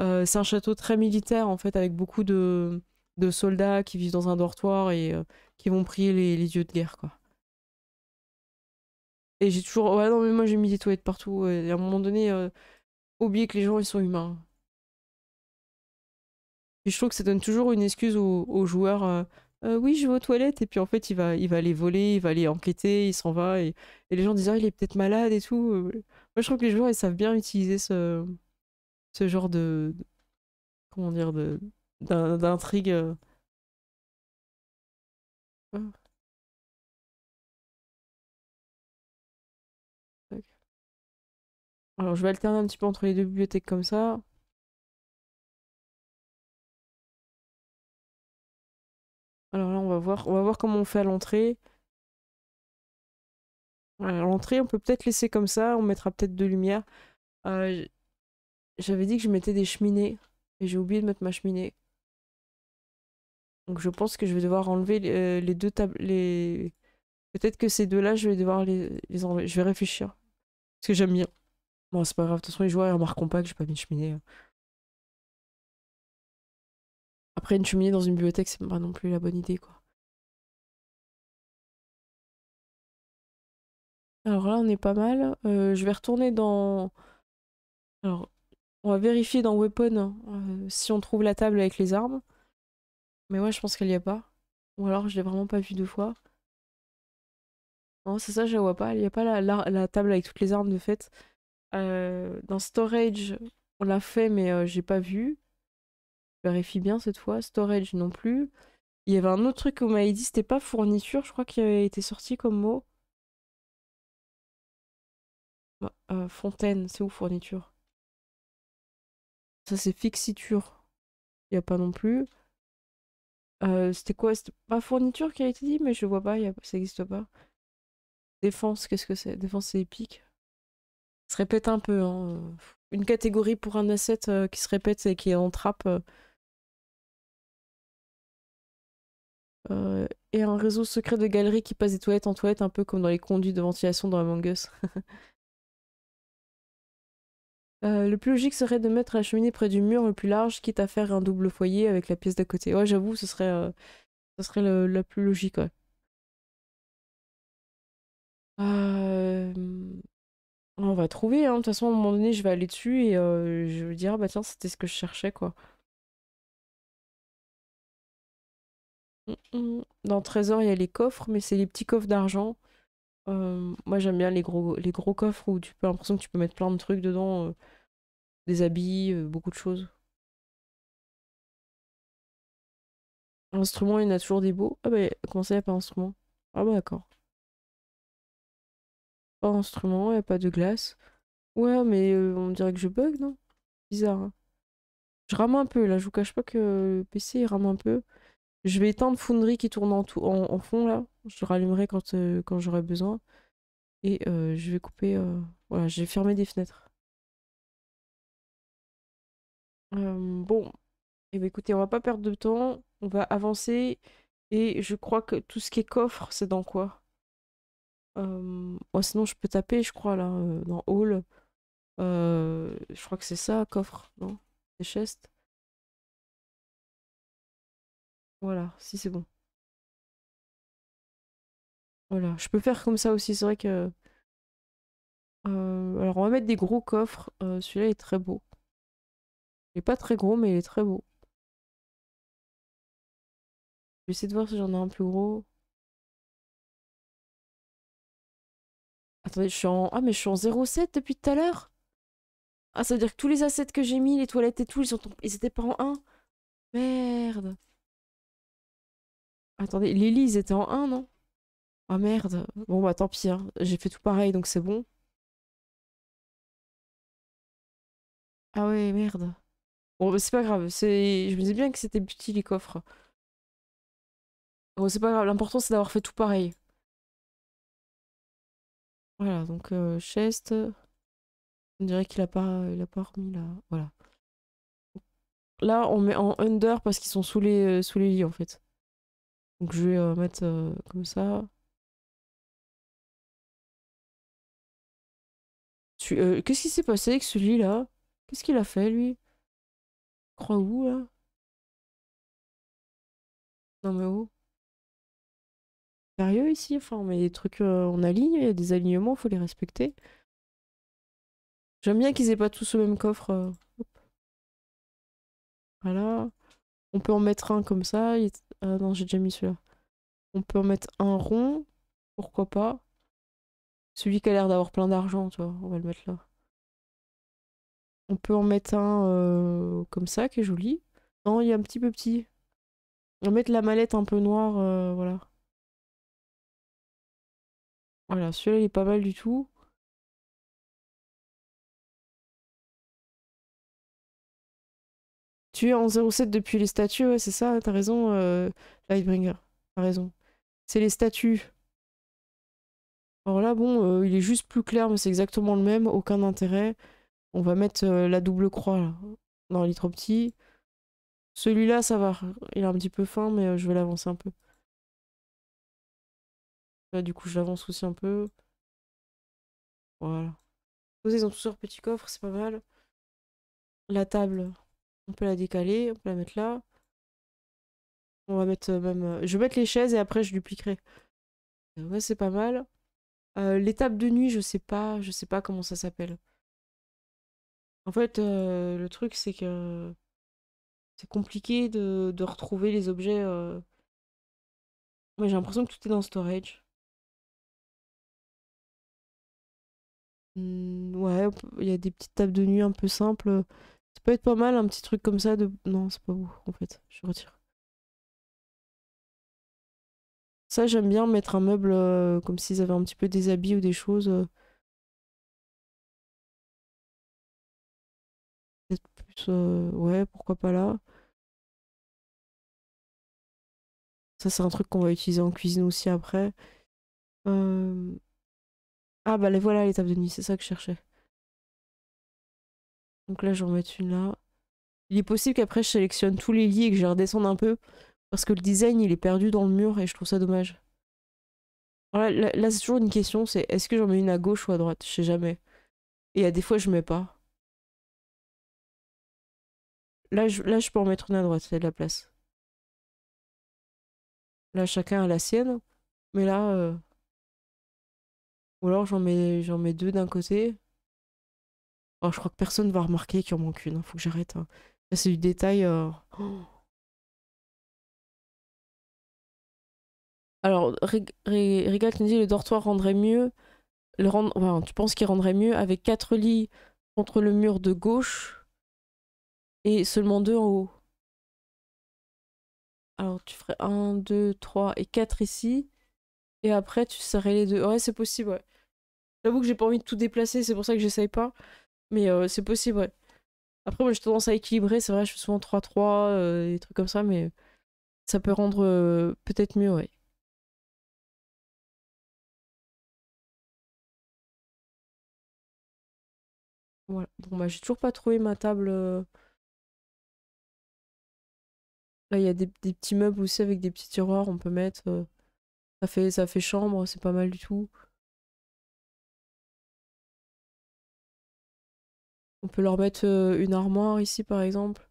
C'est un château très militaire en fait, avec beaucoup de soldats qui vivent dans un dortoir et qui vont prier les dieux de guerre, quoi. Et j'ai toujours... Ouais, non, mais moi j'ai mis des toilettes partout. Et à un moment donné, oublier que les gens ils sont humains. Et je trouve que ça donne toujours une excuse aux joueurs. Oui, je vais aux toilettes. Et puis en fait, il va aller voler, il va aller enquêter, il s'en va. Et les gens disent, ah, il est peut-être malade et tout. Moi, je trouve que les joueurs, ils savent bien utiliser ce genre comment dire, d'intrigue. Ah, tac. Alors, je vais alterner un petit peu entre les deux bibliothèques comme ça. Alors là, on va voir comment on fait à l'entrée. À l'entrée, on peut peut-être laisser comme ça. On mettra peut-être de lumière. Euh, J'avais dit que je mettais des cheminées. Et j'ai oublié de mettre ma cheminée. Donc je pense que je vais devoir enlever les deux tables. Peut-être que ces deux-là, je vais devoir les enlever. Je vais réfléchir. Parce que j'aime bien. Bon, c'est pas grave. De toute façon, les joueurs, ils remarqueront pas que j'ai pas mis de cheminée. Après, une cheminée dans une bibliothèque, c'est pas non plus la bonne idée, quoi. Alors là, on est pas mal. Je vais retourner dans... Alors, on va vérifier dans Weapon si on trouve la table avec les armes. Mais ouais, je pense qu'elle y a pas. Ou alors, je l'ai vraiment pas vue deux fois. Non, c'est ça, je la vois pas. Il y a pas la table avec toutes les armes de fait. Dans Storage, on l'a fait, mais j'ai pas vu. Je vérifie bien cette fois. Storage non plus. Il y avait un autre truc qu'on m'avait dit, c'était pas fourniture, je crois qu'il avait été sorti comme mot. Bah, fontaine, c'est où fourniture? Ça, c'est fixiture. Il y a pas non plus. C'était quoi? C'était pas fourniture qui a été dit, mais je vois pas, ça existe pas. Défense, qu'est-ce que c'est? Défense, c'est épique. Ça se répète un peu, hein. Une catégorie pour un asset qui se répète et qui est en trappe. Et un réseau secret de galeries qui passe des toilettes en toilettes, un peu comme dans les conduits de ventilation dans Among Us. Le plus logique serait de mettre la cheminée près du mur le plus large, quitte à faire un double foyer avec la pièce d'à côté. Ouais, j'avoue, ce serait la plus logique, ouais. Euh, On va trouver, hein. De toute façon, à un moment donné, je vais aller dessus et je vais dire, ah bah tiens, c'était ce que je cherchais, quoi. Dans Trésor, il y a les coffres, mais c'est les petits coffres d'argent. Moi, j'aime bien les gros coffres où tu peux l'impression que tu peux mettre plein de trucs dedans, des habits, beaucoup de choses. Instrument, il y en a toujours des beaux. Ah bah, comment ça, il n'y a pas d'instrument? Ah bah d'accord. Pas d'instrument, il n'y a pas de glace. Ouais, mais on dirait que je bug, non? Bizarre, hein. Je rame un peu, là, je vous cache pas que le PC, il rame un peu. Je vais éteindre Foundry qui tourne en fond, là. Je le rallumerai quand j'aurai besoin. Et je vais couper... Voilà, j'ai fermé des fenêtres. Bon, et ben écoutez, on va pas perdre de temps. On va avancer. Et je crois que tout ce qui est coffre, c'est dans quoi? Moi, sinon, je peux taper, je crois, là, dans Hall. Je crois que c'est ça, coffre, non? C'est chest. Voilà, si c'est bon. Voilà, je peux faire comme ça aussi, c'est vrai que... alors, on va mettre des gros coffres. Celui-là est très beau. Il est pas très gros, mais il est très beau. Je vais essayer de voir si j'en ai un plus gros. Attendez, je suis en... Ah, mais je suis en 0,7 depuis tout à l'heure? Ah, ça veut dire que tous les assets que j'ai mis, les toilettes et tout, ils étaient pas en 1. Merde. Attendez, Lily, ils étaient en 1, non? Ah merde. Bon, bah tant pis, hein. J'ai fait tout pareil, donc c'est bon. Ah ouais, merde. Bon, bah, c'est pas grave. Je me disais bien que c'était petit les coffres. Bon, c'est pas grave. L'important, c'est d'avoir fait tout pareil. Voilà, donc chest. On dirait il a pas remis là. Voilà. Là, on met en under parce qu'ils sont sous les lits en fait. Donc je vais mettre comme ça. Qu'est-ce qui s'est passé avec celui-là? Qu'est-ce qu'il a fait lui? Crois où là? Non mais oh. Sérieux ici? Enfin, on met des trucs en aligne, il y a des alignements, faut les respecter. J'aime bien qu'ils aient pas tous le même coffre. Hop, voilà. On peut en mettre un comme ça. Ah non, j'ai déjà mis celui-là. On peut en mettre un rond. Pourquoi pas? Celui qui a l'air d'avoir plein d'argent, tu vois. On va le mettre là. On peut en mettre un comme ça, qui est joli. Non, il est un petit peu petit. On va mettre la mallette un peu noire, voilà. Voilà, celui-là, il est pas mal du tout. Tu es en 07 depuis les statues, ouais, c'est ça, t'as raison, Lightbringer. T'as raison. C'est les statues. Alors là, bon, il est juste plus clair, mais c'est exactement le même, aucun intérêt. On va mettre la double croix, là. Non, il est trop petit. Celui-là, ça va. Il est un petit peu fin, mais je vais l'avancer un peu. Là, du coup, je l'avance aussi un peu. Voilà. Ils ont tous leurs petits coffres, c'est pas mal. La table, on peut la décaler, on peut la mettre là. On va mettre même. Je vais mettre les chaises et après je dupliquerai. Ouais, c'est pas mal. Les tables de nuit, je sais pas comment ça s'appelle. En fait, le truc c'est que c'est compliqué de retrouver les objets. Ouais, j'ai l'impression que tout est dans storage. Ouais, il y a des petites tables de nuit un peu simples. Ça peut être pas mal, un petit truc comme ça de. Non, c'est pas beau en fait. Je retire. Ça, j'aime bien mettre un meuble comme s'ils avaient un petit peu des habits ou des choses. Peut-être plus. Ouais, pourquoi pas là. Ça, c'est un truc qu'on va utiliser en cuisine aussi après. Euh, Ah, bah les voilà, les tables de nuit, c'est ça que je cherchais. Donc là, je vais en mettre une là. Il est possible qu'après, je sélectionne tous les lits et que je les redescende un peu. Parce que le design, il est perdu dans le mur et je trouve ça dommage. Alors là, c'est toujours une question, c'est est-ce que j'en mets une à gauche ou à droite? Je sais jamais. Et à des fois, je mets pas. Là, je peux en mettre une à droite, il y a de la place. Là, chacun a la sienne. Mais là, ou alors j'en mets deux d'un côté. Oh, je crois que personne va remarquer qu'il en manque une, hein. Faut que j'arrête, hein. Là, c'est du détail. Oh. Alors, Régal tu me dit le dortoir rendrait mieux. Enfin, tu penses qu'il rendrait mieux avec 4 lits contre le mur de gauche et seulement 2 en haut. Alors, tu ferais un 2 3 et 4 ici. Et après, tu serrais les deux. Ouais, c'est possible, ouais. J'avoue que j'ai pas envie de tout déplacer, c'est pour ça que j'essaye pas. Mais c'est possible, ouais. Après, moi, j'ai tendance à équilibrer. C'est vrai, je fais souvent 3-3, des trucs comme ça, mais ça peut rendre peut-être mieux, ouais. Voilà. Bon, bah, j'ai toujours pas trouvé ma table. Là, il y a des petits meubles aussi avec des petits tiroirs, on peut mettre. Ça fait chambre, c'est pas mal du tout. On peut leur mettre une armoire ici, par exemple.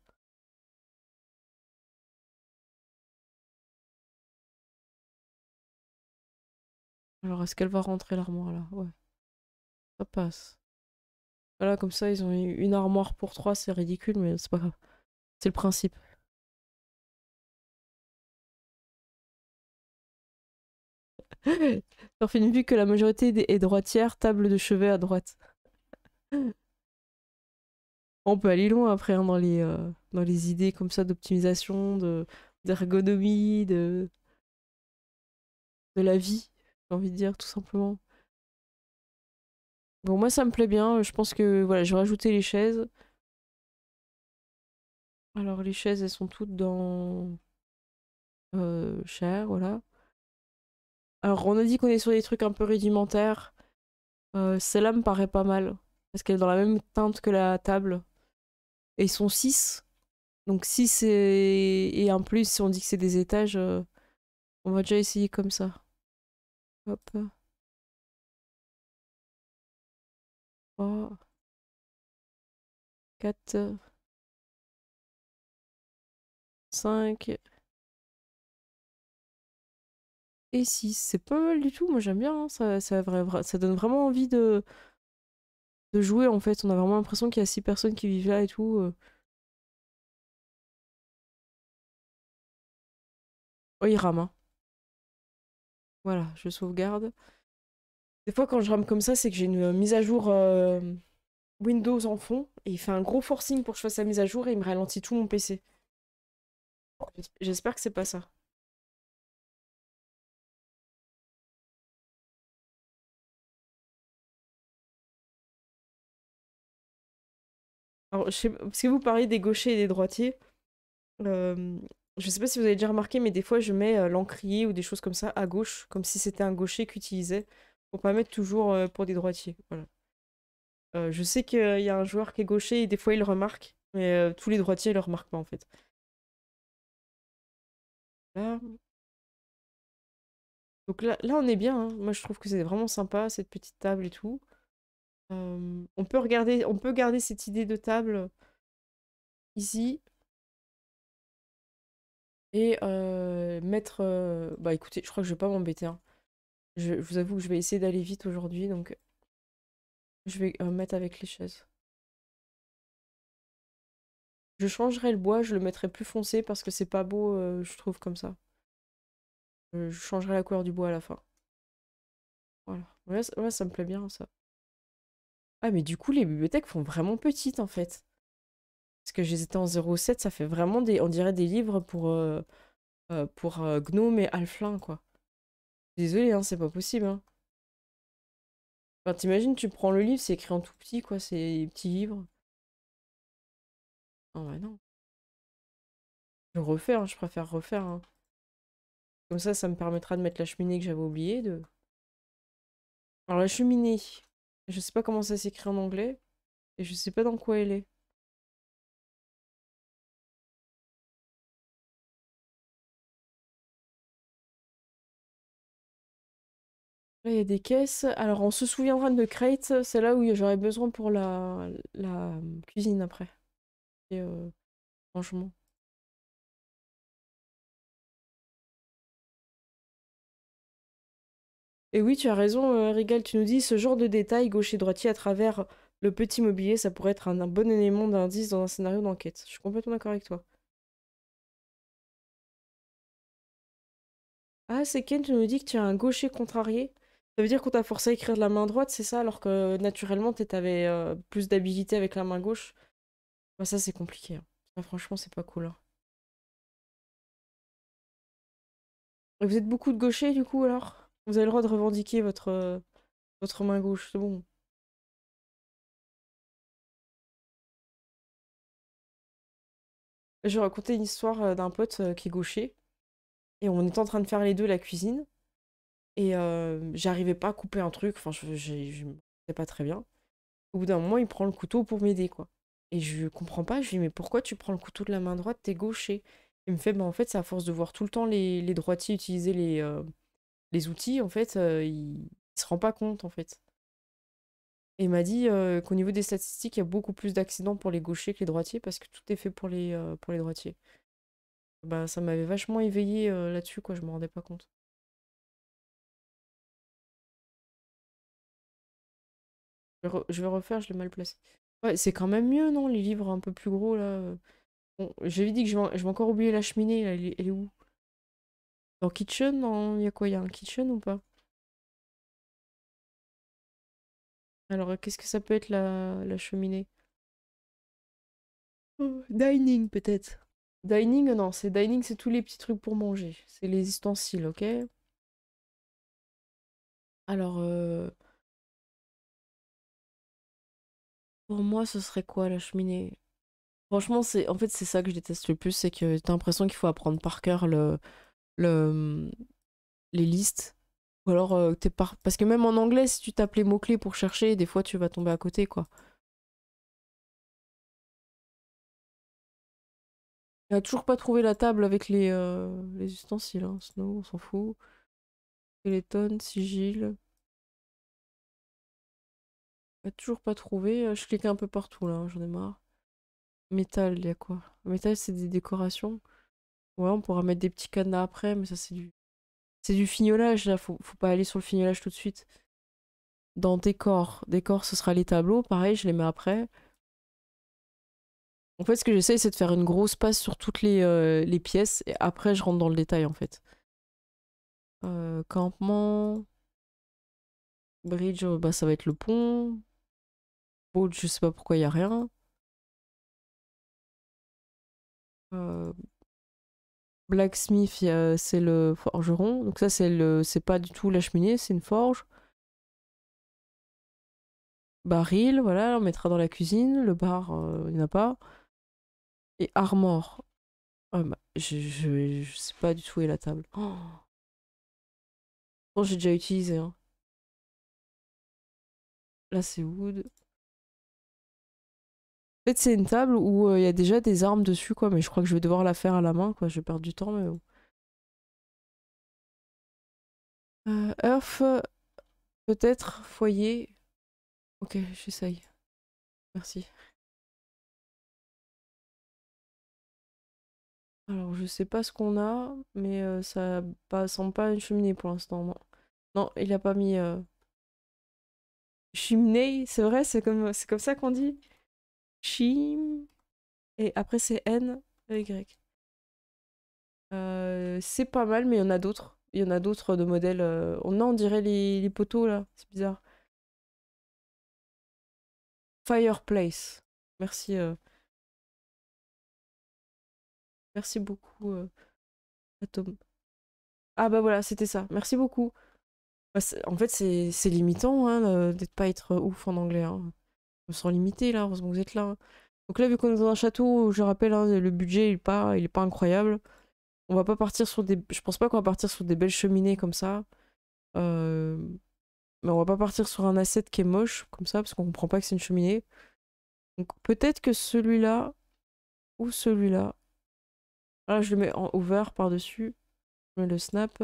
Alors, est-ce qu'elle va rentrer l'armoire là? Ouais, ça passe. Voilà, comme ça, ils ont une armoire pour trois, c'est ridicule, mais c'est pas grave. C'est le principe. Ça fait une vue que la majorité est droitière, table de chevet à droite. On peut aller loin après hein, dans les idées comme ça d'optimisation, d'ergonomie, de la vie, j'ai envie de dire, tout simplement. Bon, moi, ça me plaît bien. Je pense que voilà, je vais rajouter les chaises. Alors les chaises, elles sont toutes dans cher, voilà. Alors on a dit qu'on est sur des trucs un peu rudimentaires. Celle-là me paraît pas mal. Parce qu'elle est dans la même teinte que la table. Et ils sont 6. Donc 6 et en plus, si on dit que c'est des étages, on va déjà essayer comme ça. Hop. 3, 4, 5 et 6. C'est pas mal du tout. Moi j'aime bien, hein. Ça donne vraiment envie de jouer en fait. On a vraiment l'impression qu'il y a 6 personnes qui vivent là et tout. Oh, il rame, hein. Voilà, je sauvegarde. Des fois, quand je rame comme ça, c'est que j'ai une mise à jour Windows en fond et il fait un gros forcing pour que je fasse la mise à jour et il me ralentit tout mon PC. J'espère que c'est pas ça. Alors, parce que vous parlez des gauchers et des droitiers, euh, je sais pas si vous avez déjà remarqué, mais des fois, je mets l'encrier ou des choses comme ça à gauche, comme si c'était un gaucher qu'utilisait, pour pas mettre toujours pour des droitiers. Voilà. Je sais qu'il y a un joueur qui est gaucher et des fois, il le remarque, mais tous les droitiers le remarquent pas en fait. Là, donc là, on est bien, hein. Moi, je trouve que c'est vraiment sympa, cette petite table et tout. On peut garder cette idée de table ici et mettre... Bah écoutez, je crois que je vais pas m'embêter, hein. Je vous avoue que je vais essayer d'aller vite aujourd'hui, donc je vais mettre avec les chaises. Je changerai le bois, je le mettrai plus foncé parce que c'est pas beau, je trouve, comme ça. Je changerai la couleur du bois à la fin. Voilà. Ouais, ça me plaît bien, ça. Ah, mais du coup, les bibliothèques font vraiment petites, en fait. Parce que je les étais en 0,7, ça fait vraiment des... On dirait des livres pour Gnome et Halflin, quoi. Désolée, hein, c'est pas possible, hein. Enfin, t'imagines, tu prends le livre, c'est écrit en tout petit, quoi, c'est des petits livres. Ah ouais, non. Je refais, hein, je préfère refaire, hein. Comme ça me permettra de mettre la cheminée que j'avais oublié de... Alors la cheminée, je sais pas comment ça s'écrit en anglais, et je sais pas dans quoi elle est. Là, il y a des caisses. Alors, on se souviendra de crate, c'est là où j'aurais besoin pour la cuisine après. Et franchement. Et oui, tu as raison, Rigal, tu nous dis ce genre de détail gaucher-droitier à travers le petit mobilier, ça pourrait être un bon élément d'indice dans un scénario d'enquête. Je suis complètement d'accord avec toi. Ah, c'est Ken, tu nous dis que tu as un gaucher contrarié. Ça veut dire qu'on t'a forcé à écrire de la main droite, c'est ça, alors que naturellement, t'avais plus d'habilité avec la main gauche. Bah, ça, c'est compliqué, hein. Ça, franchement, c'est pas cool, hein. Et vous êtes beaucoup de gauchers, du coup, alors? Vous avez le droit de revendiquer votre main gauche, c'est bon. Je vais raconter une histoire d'un pote qui est gaucher. Et on était en train de faire les deux la cuisine. Et j'arrivais pas à couper un truc. Enfin, je me sais pas très bien. Au bout d'un moment, il prend le couteau pour m'aider, quoi. Et je comprends pas. Je lui dis, mais pourquoi tu prends le couteau de la main droite? T'es gaucher. Il me fait, bah en fait, c'est à force de voir tout le temps les droitiers utiliser les outils. En fait, il se rend pas compte, en fait. Et il m'a dit qu'au niveau des statistiques, il y a beaucoup plus d'accidents pour les gauchers que les droitiers parce que tout est fait pour les droitiers. Bah, ça m'avait vachement éveillé là-dessus, quoi, je me rendais pas compte. Je vais refaire, je l'ai mal placé. Ouais, c'est quand même mieux, non, les livres un peu plus gros, là. Bon, j'avais dit que je vais encore oublier la cheminée, là, elle est où? Dans Kitchen, non, il y a quoi? Il y a un Kitchen ou pas? Alors, qu'est-ce que ça peut être la cheminée? Dining, peut-être. Dining, non, c'est tous les petits trucs pour manger. C'est les ustensiles, ok? Alors, pour moi, ce serait quoi la cheminée? Franchement, en fait, c'est ça que je déteste le plus, c'est que t'as l'impression qu'il faut apprendre par cœur le, les listes. Ou alors, parce que même en anglais, si tu tapes les mots-clés pour chercher, des fois, tu vas tomber à côté, quoi. Il a toujours pas trouvé la table avec les ustensiles, hein. Snow, on s'en fout. Skeleton, sigil. Il a toujours pas trouvé. Je clique un peu partout, là, hein, j'en ai marre. Métal, il y a quoi? Métal, c'est des décorations. Ouais, on pourra mettre des petits cadenas après, mais ça, c'est du fignolage, là. Faut pas aller sur le fignolage tout de suite. Dans décor. Décor, ce sera les tableaux. Pareil, je les mets après. En fait, ce que j'essaye, c'est de faire une grosse passe sur toutes les pièces. Et après, je rentre dans le détail, en fait. Campement. Bridge, bah, ça va être le pont. Boat, je sais pas pourquoi il y a rien. Euh, Blacksmith, c'est le forgeron. Donc ça, c'est pas du tout la cheminée, c'est une forge. Baril, voilà, on mettra dans la cuisine. Le bar, il n'y en a pas. Et armor. Ah, bah, je sais pas du tout où est la table. Oh, bon, j'ai déjà utilisé, hein. Là, c'est wood. En fait, c'est une table où il y a déjà des armes dessus, quoi. Mais je crois que je vais devoir la faire à la main, quoi. Je vais perdre du temps, mais bon. Earth, peut-être. Foyer. Ok, j'essaye. Merci. Alors, je sais pas ce qu'on a, mais ça semble pas une cheminée pour l'instant, non. Non, il a pas mis cheminée, c'est vrai, c'est comme ça qu'on dit. Chim. Et après, c'est N, Y. C'est pas mal, mais il y en a d'autres. Il y en a d'autres de modèles. On dirait les poteaux là, c'est bizarre. Fireplace. Merci, merci beaucoup, Atom. Ah bah voilà, c'était ça. Merci beaucoup. Bah, en fait, c'est limitant hein, d'être pas être ouf en anglais, hein. Je me sens limité là, heureusement que vous êtes là, hein. Donc là, vu qu'on est dans un château, je rappelle, hein, le budget il est pas incroyable. On va pas partir sur des. Je pense pas qu'on va partir sur des belles cheminées comme ça. Euh, Mais on va pas partir sur un asset qui est moche comme ça, parce qu'on comprend pas que c'est une cheminée. Donc peut-être que celui-là ou celui-là. Là, je le mets en over par-dessus. Je mets le snap.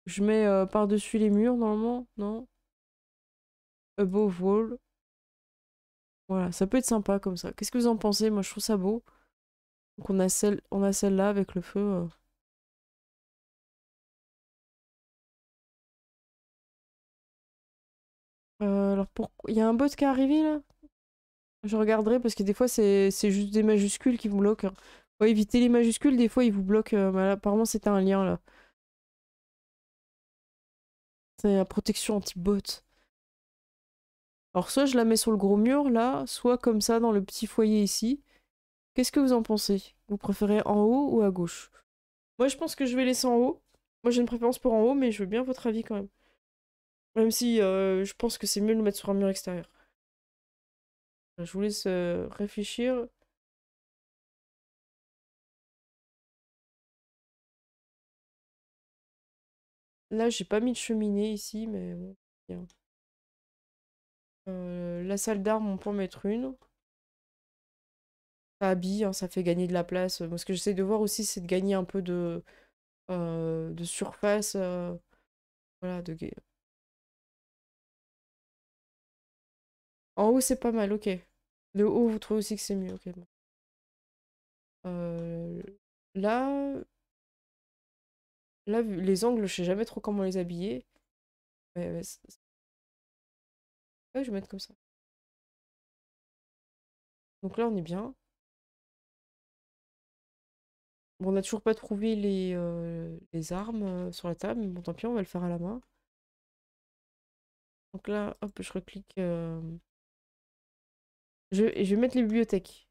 Je mets par-dessus les murs normalement, non? Above wall. Voilà, ça peut être sympa comme ça. Qu'est-ce que vous en pensez? Moi, je trouve ça beau. Donc on a celle-là avec le feu. Alors il y a un bot qui est arrivé là? Je regarderai parce que des fois c'est juste des majuscules qui vous bloquent, hein. Faut éviter les majuscules, des fois ils vous bloquent. Bah là, apparemment c'était un lien là. C'est la protection anti-bot. Alors soit je la mets sur le gros mur là, soit comme ça dans le petit foyer ici. Qu'est-ce que vous en pensez? Vous préférez en haut ou à gauche? Moi je pense que je vais laisser en haut. Moi j'ai une préférence pour en haut, mais je veux bien votre avis quand même. Même si je pense que c'est mieux de le mettre sur un mur extérieur. Je vous laisse réfléchir. Là j'ai pas mis de cheminée ici, mais bon. Bien. La salle d'armes, on peut en mettre une. Ça habille, hein, ça fait gagner de la place. Moi, ce que j'essaie de voir aussi, c'est de gagner un peu de surface. Voilà, En haut, c'est pas mal, ok. De haut, vous trouvez aussi que c'est mieux, ok. Bon. Euh, Là, les angles, je sais jamais trop comment les habiller. Mais ouais, je vais mettre comme ça. Donc là, on est bien. Bon, on n'a toujours pas trouvé les armes sur la table, mais bon, tant pis, on va le faire à la main. Donc là, hop, je reclique. Et je vais mettre les bibliothèques.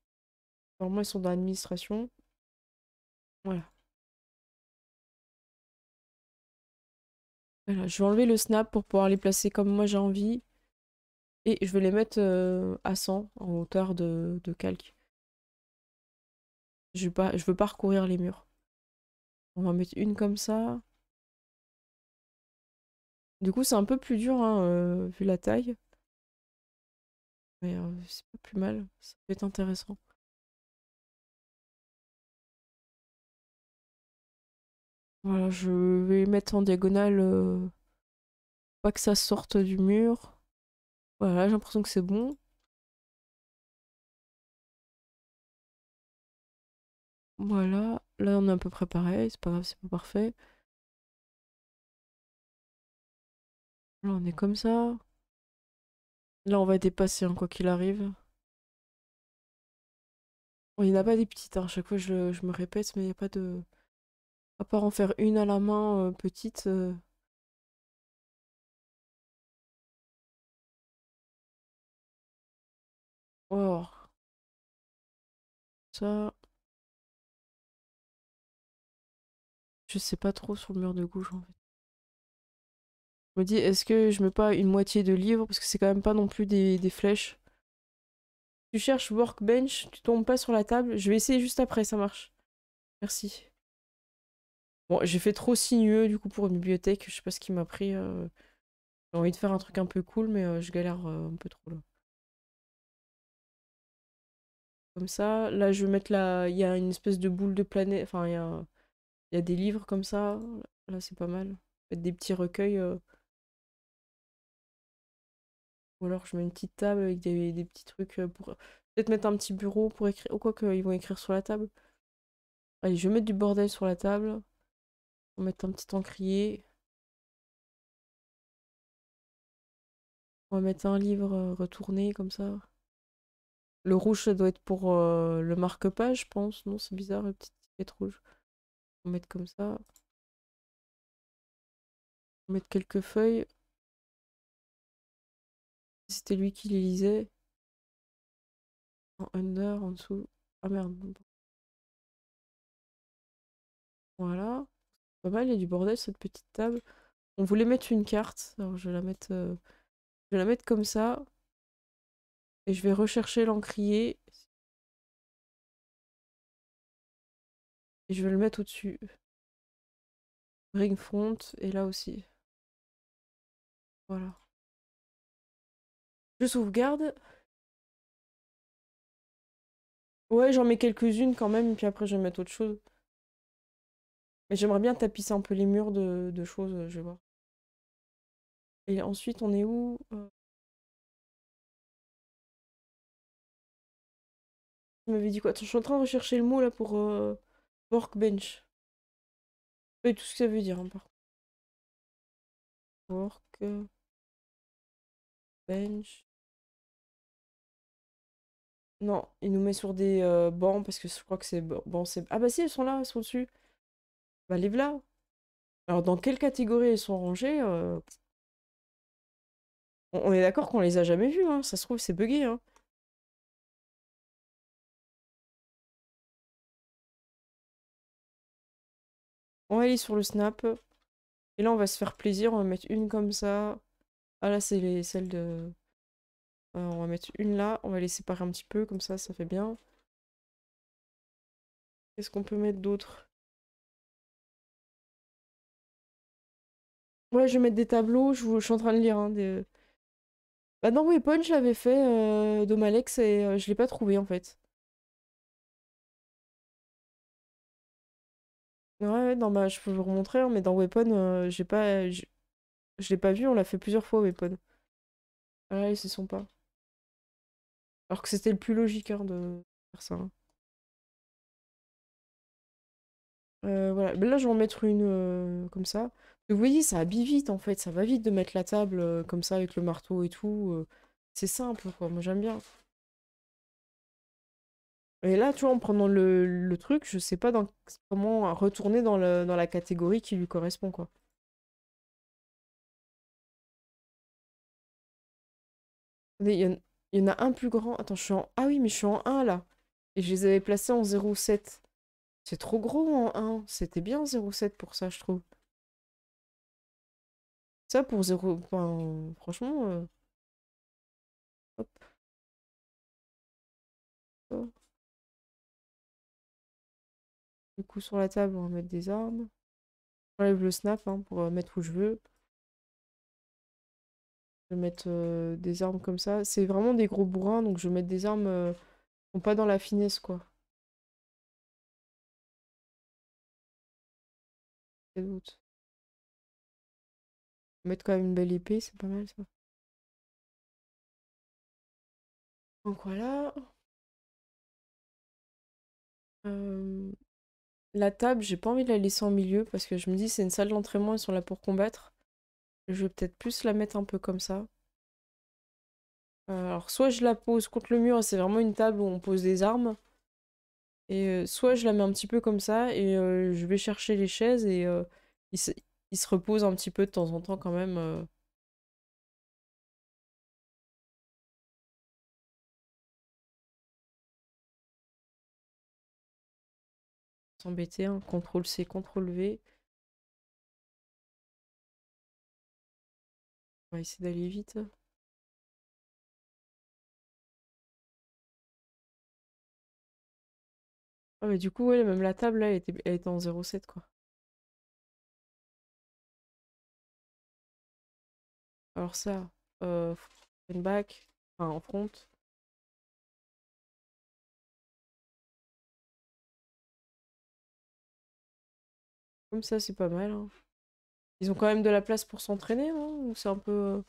Normalement, ils sont dans l'administration. Voilà. Voilà. Je vais enlever le snap pour pouvoir les placer comme moi j'ai envie. Et je vais les mettre à 100 en hauteur de calque. Je veux pas recourir les murs. On va mettre une comme ça. Du coup, c'est un peu plus dur, hein, vu la taille. Mais c'est pas plus mal. Ça peut être intéressant. Voilà, je vais mettre en diagonale, pas que ça sorte du mur. Voilà, j'ai l'impression que c'est bon. Voilà, là on est à peu près pareil, c'est pas grave, c'est pas parfait. Là on est comme ça. Là on va dépasser, hein, quoi qu'il arrive. Bon, il n'y en a pas des petites, hein. À chaque fois je me répète, mais il n'y a pas de... À part en faire une à la main, petite. Oh, ça... Je sais pas trop sur le mur de gauche en fait. Je me dis, est-ce que je mets pas une moitié de livre? Parce que c'est quand même pas non plus des flèches. Tu cherches workbench, tu tombes pas sur la table. Je vais essayer juste après, ça marche. Merci. Bon, j'ai fait trop sinueux du coup pour une bibliothèque. Je sais pas ce qui m'a pris. J'ai envie de faire un truc un peu cool, mais je galère un peu trop là. Comme ça. Là, je vais mettre la. Il y a une espèce de boule de planète. Enfin, il y a des livres comme ça. Là, c'est pas mal. Mettre des petits recueils. Ou alors, je mets une petite table avec des petits trucs pour. Peut-être mettre un petit bureau pour écrire. Ou quoi qu'ils vont écrire sur la table. Allez, je vais mettre du bordel sur la table. On va mettre un petit encrier. On va mettre un livre retourné comme ça. Le rouge, ça doit être pour le marque-page, je pense. Non, c'est bizarre, la petite étiquette rouge. On va mettre comme ça. On va mettre quelques feuilles. C'était lui qui les lisait. En under, en dessous. Ah merde. Voilà. Pas mal, il y a du bordel, cette petite table. On voulait mettre une carte. Alors, je vais la mettre comme ça. Et je vais rechercher l'encrier. Et je vais le mettre au-dessus. Ring front. Et là aussi. Voilà. Je sauvegarde. Ouais, j'en mets quelques-unes quand même. Et puis après, je vais mettre autre chose. Mais j'aimerais bien tapisser un peu les murs de choses, je vais voir. Et ensuite, on est où? Tu m'avais dit quoi? Attends, je suis en train de rechercher le mot là pour workbench. Et tout ce que ça veut dire, hein, par contre. Workbench. Non, il nous met sur des bancs parce que je crois que c'est bon, c'est. Ah bah si, elles sont là, elles sont dessus. Bah les là. Alors dans quelle catégorie elles sont rangées? On est d'accord qu'on les a jamais vues, hein. Ça se trouve, c'est buggé, hein. On va aller sur le snap. Et là, on va se faire plaisir. On va mettre une comme ça. Ah là, c'est celles de. On va mettre une là. On va les séparer un petit peu. Comme ça fait bien. Qu'est-ce qu'on peut mettre d'autre? Ouais, je vais mettre des tableaux. Je suis en train de lire, hein, Bah, dans Weapon, je l'avais fait, Domalex, et je l'ai pas trouvé en fait. Ouais, je peux vous remontrer, hein, mais dans Weapon, j'ai pas. Je l'ai pas vu, on l'a fait plusieurs fois, Weapon. Ah là, ils se sont pas. Alors que c'était le plus logique, hein, de faire ça, hein. Voilà. Mais là, je vais en mettre une comme ça. Vous voyez, ça habille vite en fait, ça va vite de mettre la table comme ça avec le marteau et tout. C'est simple, quoi. Moi, j'aime bien. Et là, tu vois, en prenant le truc, je sais pas comment retourner dans la catégorie qui lui correspond, quoi. Attendez, il y en a un plus grand. Attends, je suis en... Ah oui, mais je suis en un là. Et je les avais placés en 0,7. C'est trop gros en un. C'était bien 0,7 pour ça, je trouve. Ça, pour 0... Enfin, franchement... hop, hop. Du coup, sur la table, on va mettre des armes. J'enlève le snap hein, pour mettre où je veux. Je vais mettre des armes comme ça. C'est vraiment des gros bourrins, donc je vais mettre des armes qui sont pas dans la finesse, quoi. Quel autre? Mettre quand même une belle épée, c'est pas mal ça. Donc voilà. Euh, La table, j'ai pas envie de la laisser en milieu parce que je me dis c'est une salle d'entraînement, ils sont là pour combattre. Je vais peut-être plus la mettre un peu comme ça. Alors soit je la pose contre le mur et c'est vraiment une table où on pose des armes. Et soit je la mets un petit peu comme ça et je vais chercher les chaises et ils se, ils se reposent un petit peu de temps en temps quand même. S'embêter, hein. CTRL C, CTRL V. On va essayer d'aller vite. Ah mais du coup ouais, même la table là, elle était en 0,7 quoi. Alors ça, front back, enfin en front. Comme ça c'est pas mal, hein. Ils ont quand même de la place pour s'entraîner, hein, ou c'est un peu...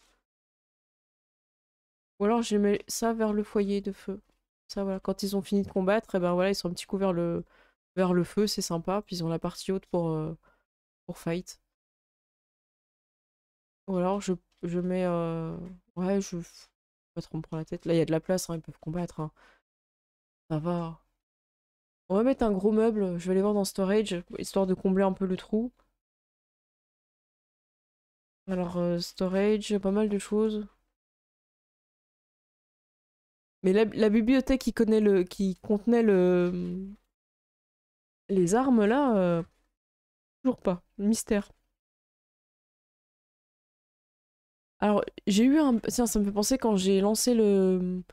Ou alors j'ai mis ça vers le foyer de feu. Ça voilà, quand ils ont fini de combattre, et ben voilà, ils sont un petit coup vers le feu, c'est sympa. Puis ils ont la partie haute pour fight. Ou alors je mets... Ouais, je... Pas trop me prendre la tête. Là, il y a de la place, hein, ils peuvent combattre, hein. Ça va. On va mettre un gros meuble, je vais aller voir dans storage, histoire de combler un peu le trou. Alors, storage, pas mal de choses. Mais la bibliothèque qui contenait les armes, là, toujours pas. Mystère. Alors, j'ai eu un... Tiens, ça me fait penser quand j'ai lancé le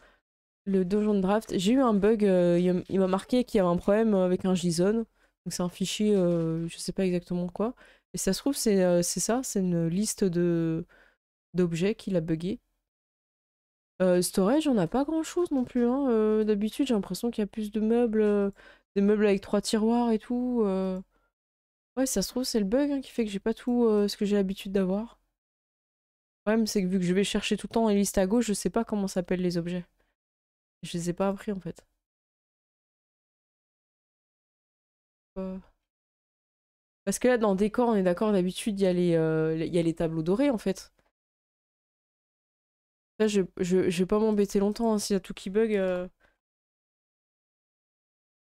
Dungeon Draft, j'ai eu un bug, il m'a marqué qu'il y avait un problème avec un JSON. Donc c'est un fichier, je sais pas exactement quoi. Et ça se trouve, c'est ça, c'est une liste d'objets qui l'a buggé. Storage, on n'a pas grand-chose non plus, hein. D'habitude, j'ai l'impression qu'il y a plus de meubles, des meubles avec 3 tiroirs et tout. Ouais, ça se trouve, c'est le bug hein, qui fait que j'ai pas tout ce que j'ai l'habitude d'avoir. Le problème, c'est que vu que je vais chercher tout le temps les listes à gauche, je sais pas comment s'appellent les objets. Je les ai pas appris en fait. Euh, Parce que là, dans décor, on est d'accord, d'habitude, il y a les tableaux dorés en fait. Là, je vais pas m'embêter longtemps hein, s'il y a tout qui bug.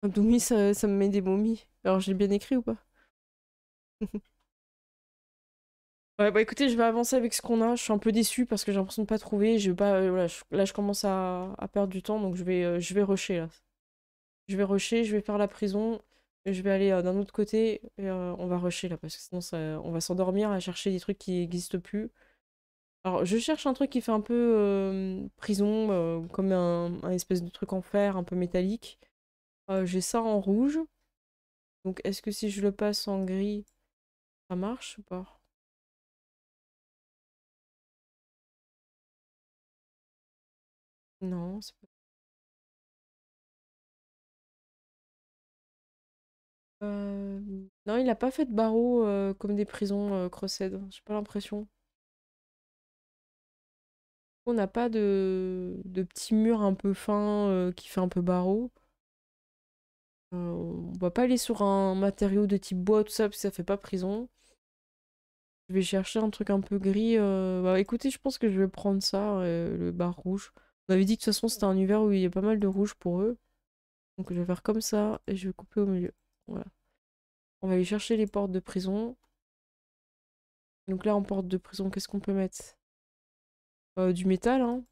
Abdoumi, ça me met des momies. Alors, je l'ai bien écrit ou pas? Ouais, bah écoutez, je vais avancer avec ce qu'on a. Je suis un peu déçue parce que j'ai l'impression de pas trouver. Je vais pas, voilà, là, je commence à perdre du temps, donc je vais rusher là. Je vais rusher, je vais faire la prison, et je vais aller d'un autre côté et on va rusher là parce que sinon on va s'endormir à chercher des trucs qui n'existent plus. Alors, je cherche un truc qui fait un peu prison, comme un espèce de truc en fer, un peu métallique. J'ai ça en rouge. Donc, est-ce que si je le passe en gris, ça marche ou pas? Non, c'est pas... Euh, Non, il a pas fait de barreaux comme des prisons Crossed. J'ai pas l'impression. On n'a pas de petits murs un peu fins qui fait un peu barreau. On va pas aller sur un matériau de type bois, tout ça, parce que ça fait pas prison. Je vais chercher un truc un peu gris. Bah écoutez, je pense que je vais prendre ça, le bar rouge. On avait dit que de toute façon c'était un univers où il y a pas mal de rouge pour eux. Donc je vais faire comme ça et je vais couper au milieu. Voilà. On va aller chercher les portes de prison. Donc là en porte de prison, qu'est-ce qu'on peut mettre? Du métal, hein.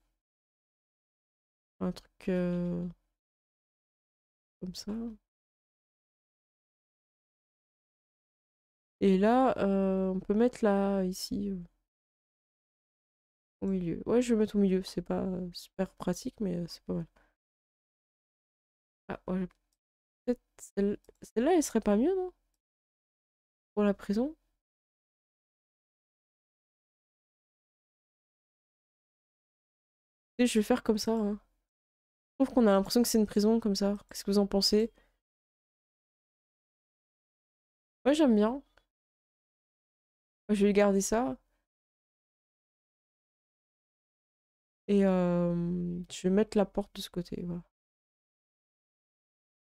Un truc comme ça. Et là, on peut mettre là, ici, au milieu. Ouais, je vais mettre au milieu. C'est pas super pratique, mais c'est pas mal. Ah, ouais. Peut-être celle-là, elle serait pas mieux, non? Pour la prison? Et je vais faire comme ça, hein. Je trouve qu'on a l'impression que c'est une prison comme ça. Qu'est-ce que vous en pensez? Ouais, j'aime bien. Je vais garder ça. Et je vais mettre la porte de ce côté. Voilà.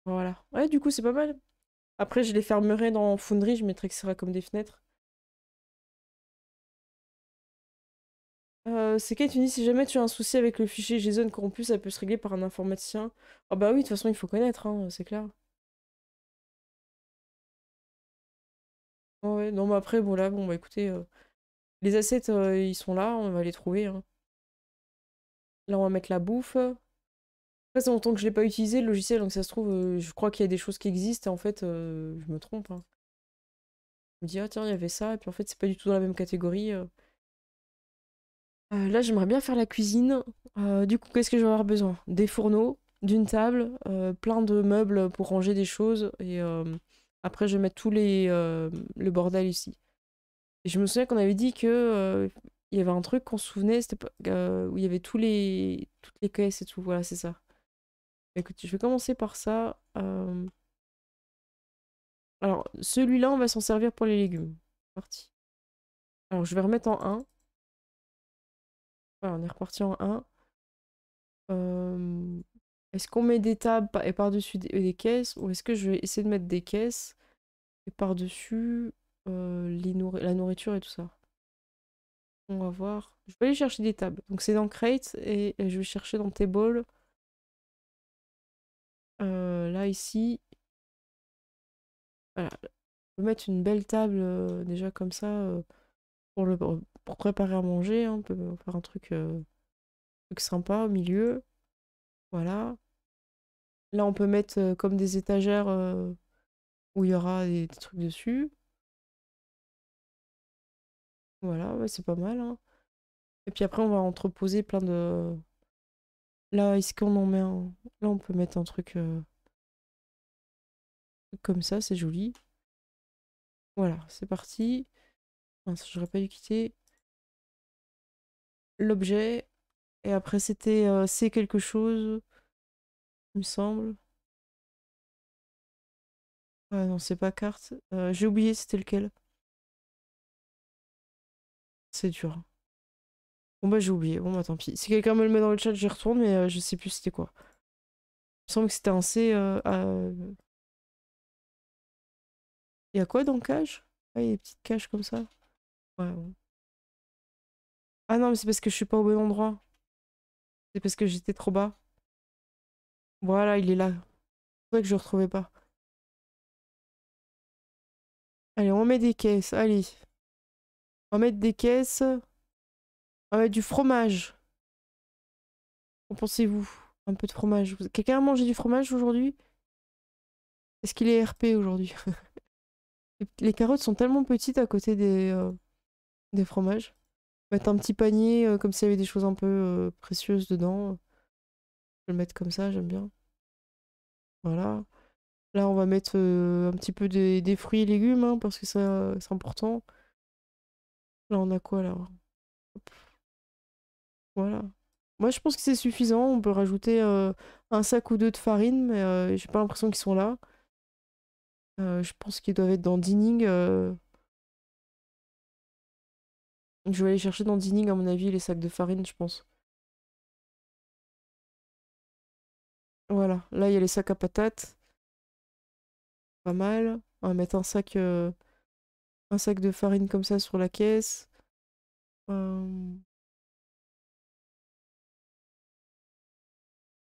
Voilà. Ouais, du coup, c'est pas mal. Après, je les fermerai dans Foundry. Je mettrai que ce sera comme des fenêtres. C'est Kate, tu dis si jamais tu as un souci avec le fichier JSON corrompu, ça peut se régler par un informaticien. Ah bah oui, de toute façon, il faut connaître, hein, c'est clair. Ouais, non, mais après, bon, là, bon, bah écoutez, les assets, ils sont là, on va les trouver, hein. Là, on va mettre la bouffe. Après, ça fait longtemps que je l'ai pas utilisé, le logiciel, donc ça se trouve, je crois qu'il y a des choses qui existent, et en fait, je me trompe, hein. Je me dis, ah tiens, il y avait ça, et puis en fait, c'est pas du tout dans la même catégorie. Là, j'aimerais bien faire la cuisine. Du coup, qu'est-ce que je vais avoir besoin? Des fourneaux, d'une table, plein de meubles pour ranger des choses, et après, je vais mettre le bordel ici. Et je me souviens qu'on avait dit que il y avait un truc qu'on se souvenait, c'était où il y avait toutes les caisses et tout. Voilà, c'est ça. Bah, écoute, je vais commencer par ça. Alors, celui-là, on va s'en servir pour les légumes. Parti. Alors, je vais remettre en un. Voilà, on est reparti en un. Euh, Est-ce qu'on met des tables et par-dessus des caisses, ou est-ce que je vais essayer de mettre des caisses et par-dessus la nourriture et tout ça? On va voir. Je vais aller chercher des tables. Donc c'est dans Crate et je vais chercher dans Table. Là, ici. Voilà. On peut mettre une belle table déjà comme ça pour préparer à manger, hein. On peut faire un truc sympa au milieu. Voilà. Là, on peut mettre comme des étagères où il y aura des trucs dessus. Voilà, ouais, c'est pas mal, hein. Et puis après, on va entreposer plein de... Là, est-ce qu'on en met un... Là, on peut mettre un truc comme ça, c'est joli. Voilà, c'est parti. Mince, j'aurais pas dû quitter l'objet. Et après, c'était c'est quelque chose, il me semble. Ah non, c'est pas carte. J'ai oublié, c'était lequel. C'est dur. Bon bah j'ai oublié, bon bah tant pis. Si quelqu'un me le met dans le chat, j'y retourne, mais je sais plus c'était quoi. Il me semble que c'était un C. Il y a quoi dans cage? Ah, il y a des petites cages comme ça. Ouais, bon. Ah non, mais c'est parce que je suis pas au bon endroit. C'est parce que j'étais trop bas. Voilà, il est là. C'est pour ça que je le retrouvais pas. Allez, on met des caisses. Allez. On va mettre des caisses. On va mettre du fromage. Qu'en pensez-vous? Un peu de fromage. Quelqu'un a mangé du fromage aujourd'hui? Est-ce qu'il est RP aujourd'hui? Les carottes sont tellement petites à côté des fromages. Mettre un petit panier comme s'il y avait des choses un peu précieuses dedans. Je vais le mettre comme ça, j'aime bien. Voilà. Là, on va mettre un petit peu des fruits et légumes, hein, parce que ça, c'est important. Là, on a quoi, là? Hop, voilà. Moi, je pense que c'est suffisant. On peut rajouter un sac ou deux de farine, mais j'ai pas l'impression qu'ils sont là. Je pense qu'ils doivent être dans Dining. Je vais aller chercher dans Dining, à mon avis, les sacs de farine, je pense. Voilà. Là, il y a les sacs à patates. Pas mal. On va mettre un sac de farine comme ça sur la caisse. On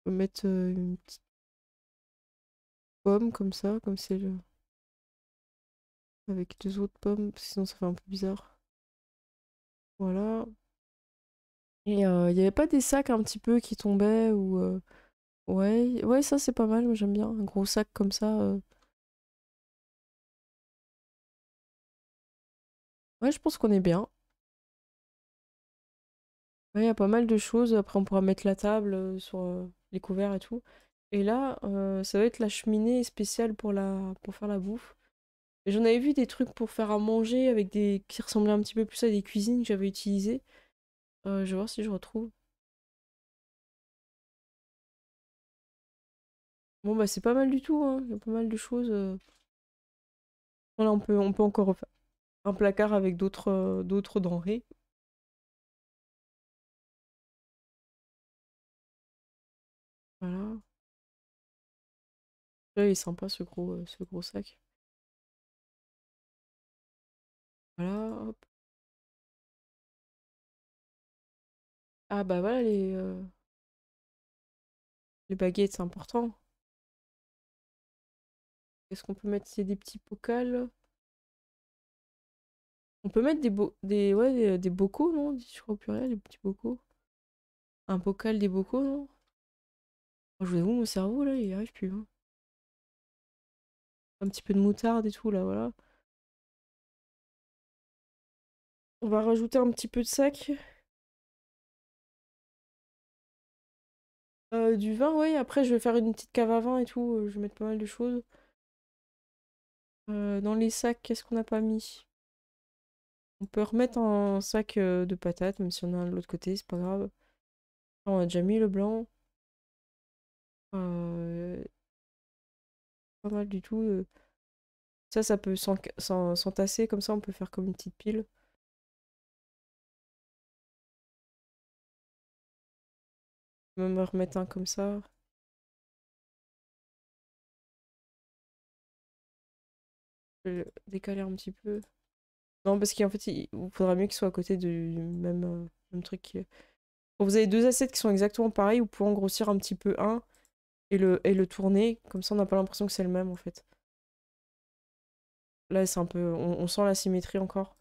peut mettre une petite pomme comme ça, comme c'est le... avec deux autres pommes, parce que sinon ça fait un peu bizarre. Voilà. Et il n'y avait pas des sacs un petit peu qui tombaient ou... Ouais, ouais, ça c'est pas mal, moi j'aime bien. Un gros sac comme ça. Ouais, je pense qu'on est bien. Ouais, il y a pas mal de choses. Après, on pourra mettre la table sur les couverts et tout. Et là, ça va être la cheminée spéciale pour faire la bouffe. Et j'en avais vu des trucs pour faire à manger avec des qui ressemblaient un petit peu plus à des cuisines que j'avais utilisées. Je vais voir si je retrouve. Bon bah c'est pas mal du tout, hein. Il y a pas mal de choses. Voilà, on peut encore refaire un placard avec d'autres denrées. Voilà. Là, il est sympa ce gros sac. Voilà, hop. Ah bah voilà les baguettes, c'est important. Qu'est-ce qu'on peut mettre? C'est des petits bocals. On peut mettre des bocaux, non? Je crois au pluriel, des petits bocaux. Un bocal, des bocaux, non? Oh, je vous avoue, mon cerveau, là, il y arrive plus, hein. Un petit peu de moutarde et tout, là, voilà. On va rajouter un petit peu de sac. Du vin, ouais. Après, je vais faire une petite cave à vin et tout. Je vais mettre pas mal de choses. Dans les sacs, qu'est-ce qu'on n'a pas mis? On peut remettre un sac de patates, même si on a un de l'autre côté, c'est pas grave. On a déjà mis le blanc. Euh, Pas mal du tout. Ça peut s'entasser, comme ça on peut faire comme une petite pile. Même remettre un comme ça. Je vais le décaler un petit peu. Non, parce qu'en fait, il faudra mieux qu'il soit à côté du même truc. Bon, vous avez deux assiettes qui sont exactement pareils, vous pouvez en grossir un petit peu un et le tourner. Comme ça, on n'a pas l'impression que c'est le même en fait. Là, c'est un peu. On sent la symétrie encore.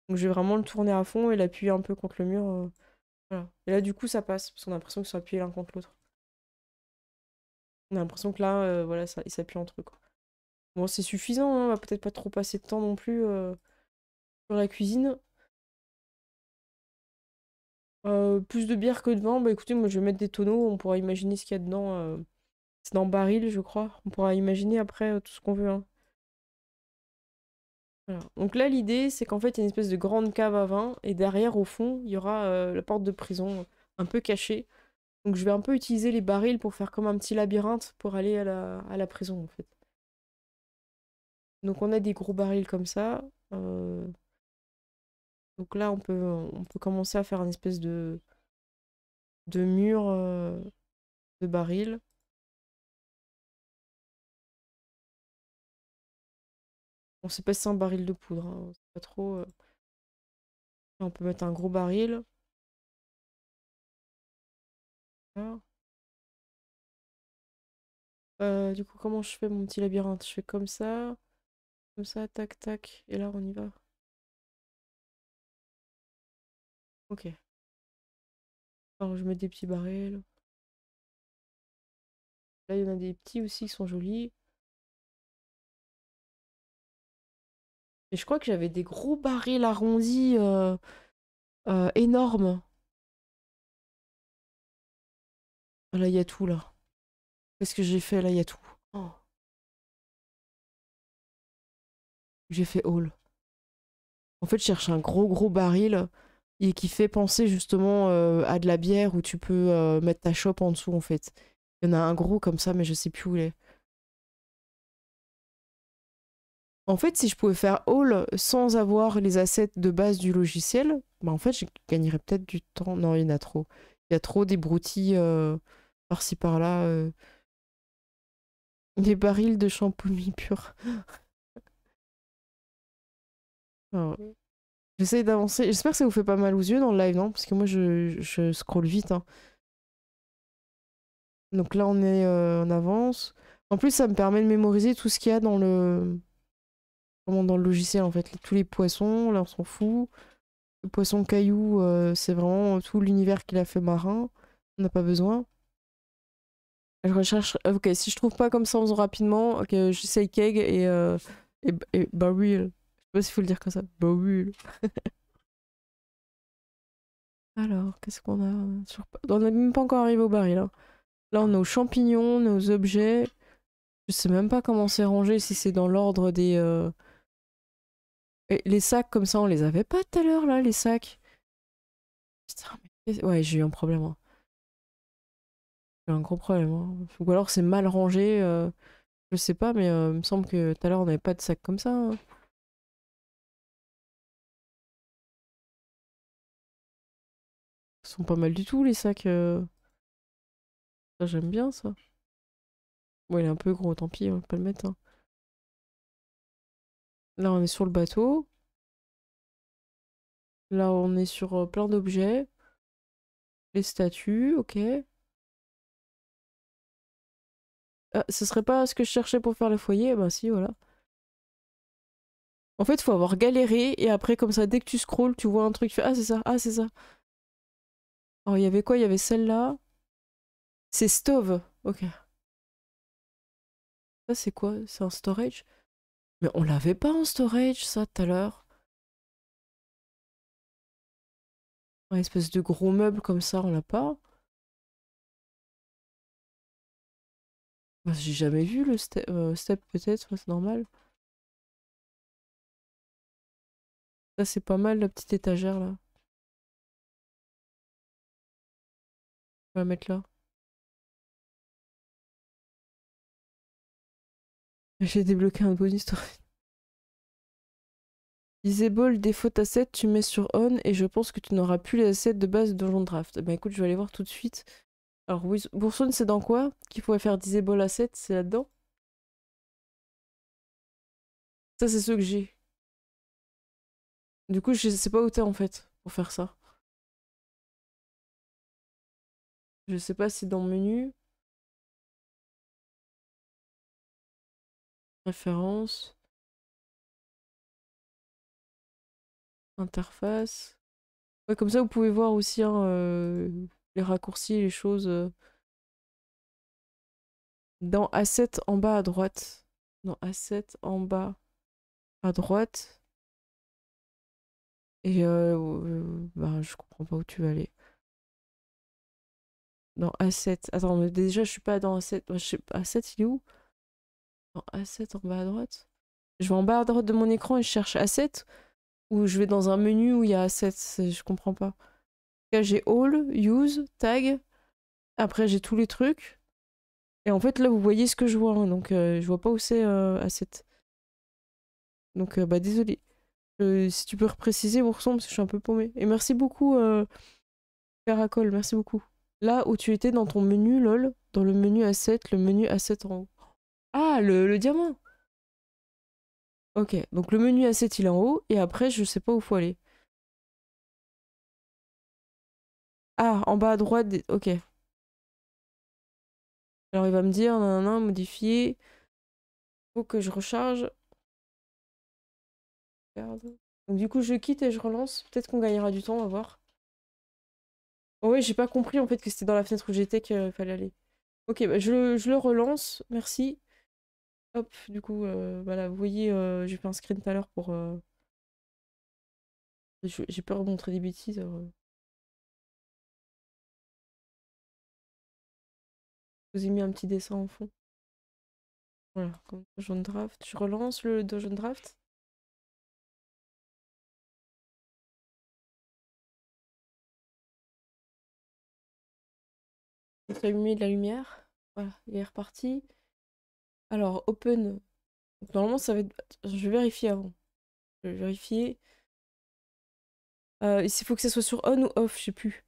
Donc, je vais vraiment le tourner à fond et l'appuyer un peu contre le mur. Voilà. Et là, du coup, ça passe, parce qu'on a l'impression qu'ils sont appuyés l'un contre l'autre. On a l'impression que là, voilà, ça, ils s'appuient entre eux, quoi. Bon, c'est suffisant, hein, on va peut-être pas trop passer de temps non plus sur la cuisine. Plus de bière que de vin, bah écoutez, moi je vais mettre des tonneaux, on pourra imaginer ce qu'il y a dedans. C'est dans baril, je crois. On pourra imaginer après tout ce qu'on veut, hein. Voilà. Donc là, l'idée, c'est qu'en fait, il y a une espèce de grande cave à vin, et derrière, au fond, il y aura la porte de prison, un peu cachée. Donc je vais un peu utiliser les barils pour faire comme un petit labyrinthe pour aller à la prison, en fait. Donc on a des gros barils comme ça. euh, donc là, on peut commencer à faire une espèce de mur de barils. On sait pas si c'est un baril de poudre, hein, c'est pas trop. On peut mettre un gros baril. Voilà. Du coup, comment je fais mon petit labyrinthe? Je fais comme ça, tac, tac, et là on y va. Ok. Alors je mets des petits barils. Là, il y en a des petits aussi qui sont jolis. Et je crois que j'avais des gros barils arrondis énormes. Ah, là, il y a tout là. Qu'est-ce que j'ai fait là? Il y a tout. Oh, j'ai fait all. En fait, je cherche un gros gros baril et qui fait penser justement à de la bière où tu peux mettre ta chope en dessous en fait. Il y en a un gros comme ça, mais je sais plus où il est. En fait, si je pouvais faire all sans avoir les assets de base du logiciel, bah en fait, je gagnerais peut-être du temps. Non, il y en a trop. Il y a trop des broutilles par-ci par-là. Des barils de shampoing pur. Alors, j'essaye d'avancer. J'espère que ça vous fait pas mal aux yeux dans le live, non? Parce que moi, je scrolle vite, hein. Donc là, on avance. En plus, ça me permet de mémoriser tout ce qu'il y a dans le logiciel, en fait. Tous les poissons, là, on s'en fout. Le poisson caillou, c'est vraiment tout l'univers qu'il a fait marin. On n'a pas besoin. Je recherche. Ok, si je trouve pas comme ça en faisant rapidement, ok, j'essaye keg et barrel. Je sais pas s'il faut le dire comme ça. Barrel. Alors, qu'est-ce qu'on a on n'est même pas encore arrivé au baril, hein. Là, on est aux champignons, on est aux objets. Je sais même pas comment c'est rangé, si c'est dans l'ordre des... Et les sacs, comme ça, on les avait pas tout à l'heure, là, les sacs. Putain, mais... Ouais, j'ai eu un problème, hein. J'ai eu un gros problème, hein. Ou alors c'est mal rangé, je sais pas, mais il me semble que tout à l'heure, on n'avait pas de sacs comme ça, hein. Ils sont pas mal du tout, les sacs. Ça, j'aime bien, ça. Bon, il est un peu gros, tant pis, on va pas le mettre, hein. Là, on est sur le bateau. Là, on est sur plein d'objets. Les statues, ok. Ah, ce serait pas ce que je cherchais pour faire le foyer? Bah si, voilà. En fait, faut avoir galéré, et après, comme ça, dès que tu scrolles, tu vois un truc, tu fais ah, c'est ça, ah, c'est ça. Alors, il y avait quoi? Il y avait celle-là. C'est stove. Ok. Ça, c'est quoi? C'est un storage? Mais on l'avait pas en storage, ça, tout à l'heure. Un espèce de gros meuble comme ça, on l'a pas. Bah, j'ai jamais vu le step, peut-être, ouais, c'est normal. Ça, c'est pas mal, la petite étagère, là. On va la mettre là. J'ai débloqué un bonus storage. Disable default asset, tu mets sur on et je pense que tu n'auras plus les assets de base de Donjon Draft. Bah écoute, je vais aller voir tout de suite. Alors oui, Bourson, c'est dans quoi qu'il faut faire disable asset? C'est là-dedans? Ça, c'est ceux que j'ai. Du coup, je sais pas où t'es en fait pour faire ça. Je sais pas si dans menu, référence, interface. Ouais, comme ça, vous pouvez voir aussi hein, les raccourcis, les choses. Dans asset en bas à droite. Dans asset en bas à droite. Et bah, je comprends pas où tu vas aller. Dans Asset. Attends, mais déjà, je suis pas dans Asset. Je sais pas, Asset, il est où? Dans Asset, en bas à droite? Je vais en bas à droite de mon écran et je cherche Asset ou je vais dans un menu où il y a Assets? Je comprends pas. Là, j'ai All, Use, Tag. Après, j'ai tous les trucs. Et en fait, là, vous voyez ce que je vois. Hein, donc, je vois pas où c'est Asset. Donc, bah, désolé. Si tu peux repréciser, Bourson, parce que je suis un peu paumée. Et merci beaucoup, Caracol. Merci beaucoup. Là où tu étais dans ton menu, lol, dans le menu Asset, le menu Asset en haut. Ah, le diamant! Ok, donc le menu Asset il est en haut, et après je sais pas où faut aller. Ah, en bas à droite, ok. Alors il va me dire, nanana, modifier. Faut que je recharge. Merde. Donc du coup je quitte et je relance. Peut-être qu'on gagnera du temps, on va voir. Oh ouais, j'ai pas compris en fait que c'était dans la fenêtre où j'étais qu'il fallait aller. Ok, bah, je le relance, merci. Hop, du coup, voilà, vous voyez, j'ai fait un screen tout à l'heure pour... J'ai peur de montrer des bêtises. Je vous ai mis un petit dessin en fond. Voilà, comme Dojon Draft. Je relance le Dojon Draft. J'ai allumé de la lumière. Voilà, il est reparti. Alors, open. Donc, normalement, ça va être... Je vais vérifier avant. Je vais vérifier. Il faut que ça soit sur on ou off, je sais plus.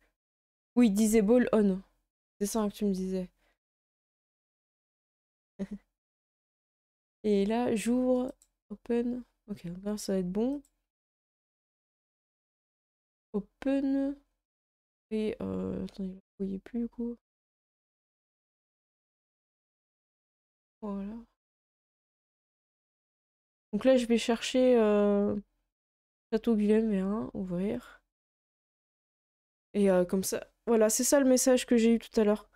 Oui, disable on. C'est ça que tu me disais. Et là, j'ouvre. Open. Ok, donc là, ça va être bon. Open. Et attendez, vous voyez plus du coup. Voilà. Donc là, je vais chercher Château Guilhem et 1, ouvrir. Et comme ça, voilà, c'est ça le message que j'ai eu tout à l'heure.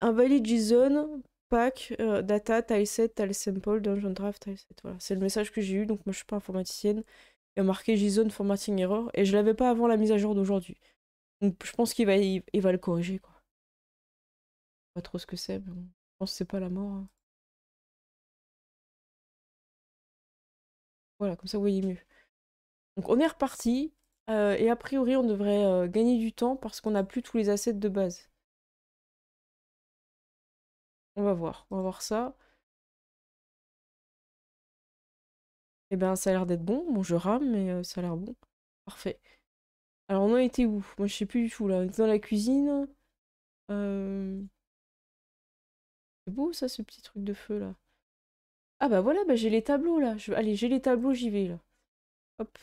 Invalide JSON, pack, data, tileset, tilesample, dungeon draft, tileset. Voilà, c'est le message que j'ai eu, donc moi je suis pas informaticienne. Il y a marqué JSON formatting error, et je l'avais pas avant la mise à jour d'aujourd'hui. Donc je pense il va le corriger, quoi. Pas trop ce que c'est, mais bon. Je pense que c'est pas la mort, hein. Voilà, comme ça vous voyez mieux. Donc on est reparti. Et a priori, on devrait gagner du temps parce qu'on n'a plus tous les assets de base. On va voir ça. Et ben, ça a l'air d'être bon. Bon, je rame, mais ça a l'air bon. Parfait. Alors, on en était où? Moi, je sais plus du tout, là. On était dans la cuisine. Euh, C'est beau, ça, ce petit truc de feu, là. Ah bah voilà, bah, j'ai les tableaux, là. Allez, j'ai les tableaux, j'y vais, là. Hop.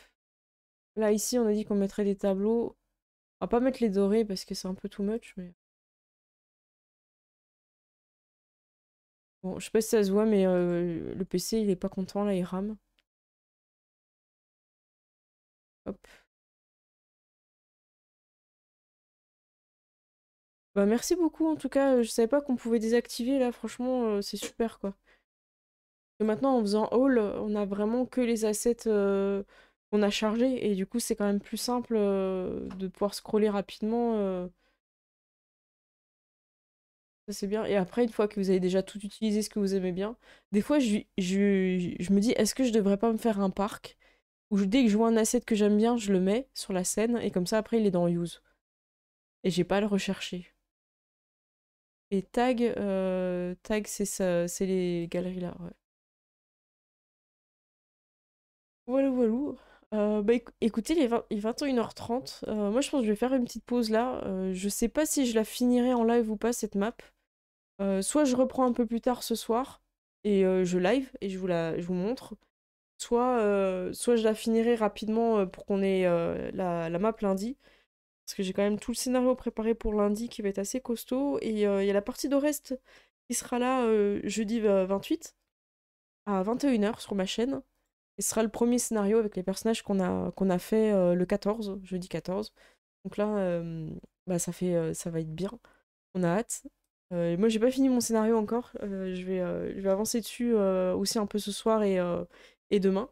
Là, ici, on a dit qu'on mettrait des tableaux. On va pas mettre les dorés parce que c'est un peu too much, mais... Bon, je sais pas si ça se voit, mais le PC, il est pas content, là, il rame. Hop. Bah merci beaucoup, en tout cas, je savais pas qu'on pouvait désactiver, là, franchement, c'est super, quoi. Et maintenant, en faisant haul, on a vraiment que les assets qu'on a chargés, et du coup, c'est quand même plus simple de pouvoir scroller rapidement. Ça, c'est bien. Et après, une fois que vous avez déjà tout utilisé ce que vous aimez bien, des fois, je me dis, est-ce que je devrais pas me faire un parc où dès que je vois un asset que j'aime bien, je le mets sur la scène, et comme ça, après, il est dans use. Et j'ai pas à le rechercher. Et tag c'est ça, c'est les galeries là, ouais. Voilà, voilà. Bah écoutez, il est 21h30. Moi, je pense que je vais faire une petite pause là. Je sais pas si je la finirai en live ou pas, cette map. Soit je reprends un peu plus tard ce soir et je live et je vous montre. Soit je la finirai rapidement pour qu'on ait la map lundi. Parce que j'ai quand même tout le scénario préparé pour lundi qui va être assez costaud. Et il y a la partie d'Orest qui sera là jeudi 28 à 21h sur ma chaîne. Et ce sera le premier scénario avec les personnages qu'on a fait le 14, jeudi 14. Donc là, bah ça va être bien. On a hâte. Moi, j'ai pas fini mon scénario encore. Je vais avancer dessus aussi un peu ce soir et demain.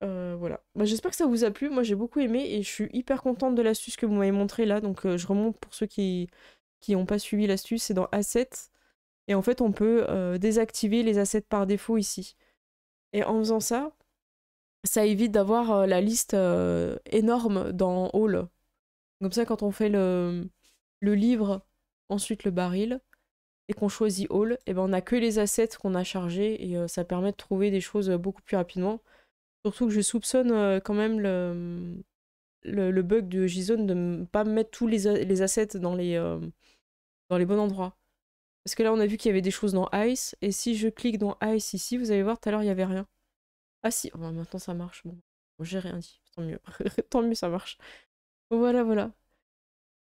Voilà. Bah, j'espère que ça vous a plu. Moi, j'ai beaucoup aimé et je suis hyper contente de l'astuce que vous m'avez montrée là. Donc, je remonte pour ceux qui n'ont pas suivi l'astuce. C'est dans Assets. Et en fait, on peut désactiver les assets par défaut ici. Et en faisant ça, ça évite d'avoir la liste énorme dans All. Comme ça, quand on fait le livre, ensuite le baril, et qu'on choisit All, et ben on n'a que les assets qu'on a chargés, et ça permet de trouver des choses beaucoup plus rapidement. Surtout que je soupçonne quand même le bug de JZone de ne pas mettre tous les assets dans les bons endroits. Parce que là, on a vu qu'il y avait des choses dans Ice, et si je clique dans Ice ici, vous allez voir, tout à l'heure, il n'y avait rien. Ah si, oh, maintenant ça marche. Bon, j'ai rien dit, tant mieux. Tant mieux, ça marche. Voilà, voilà.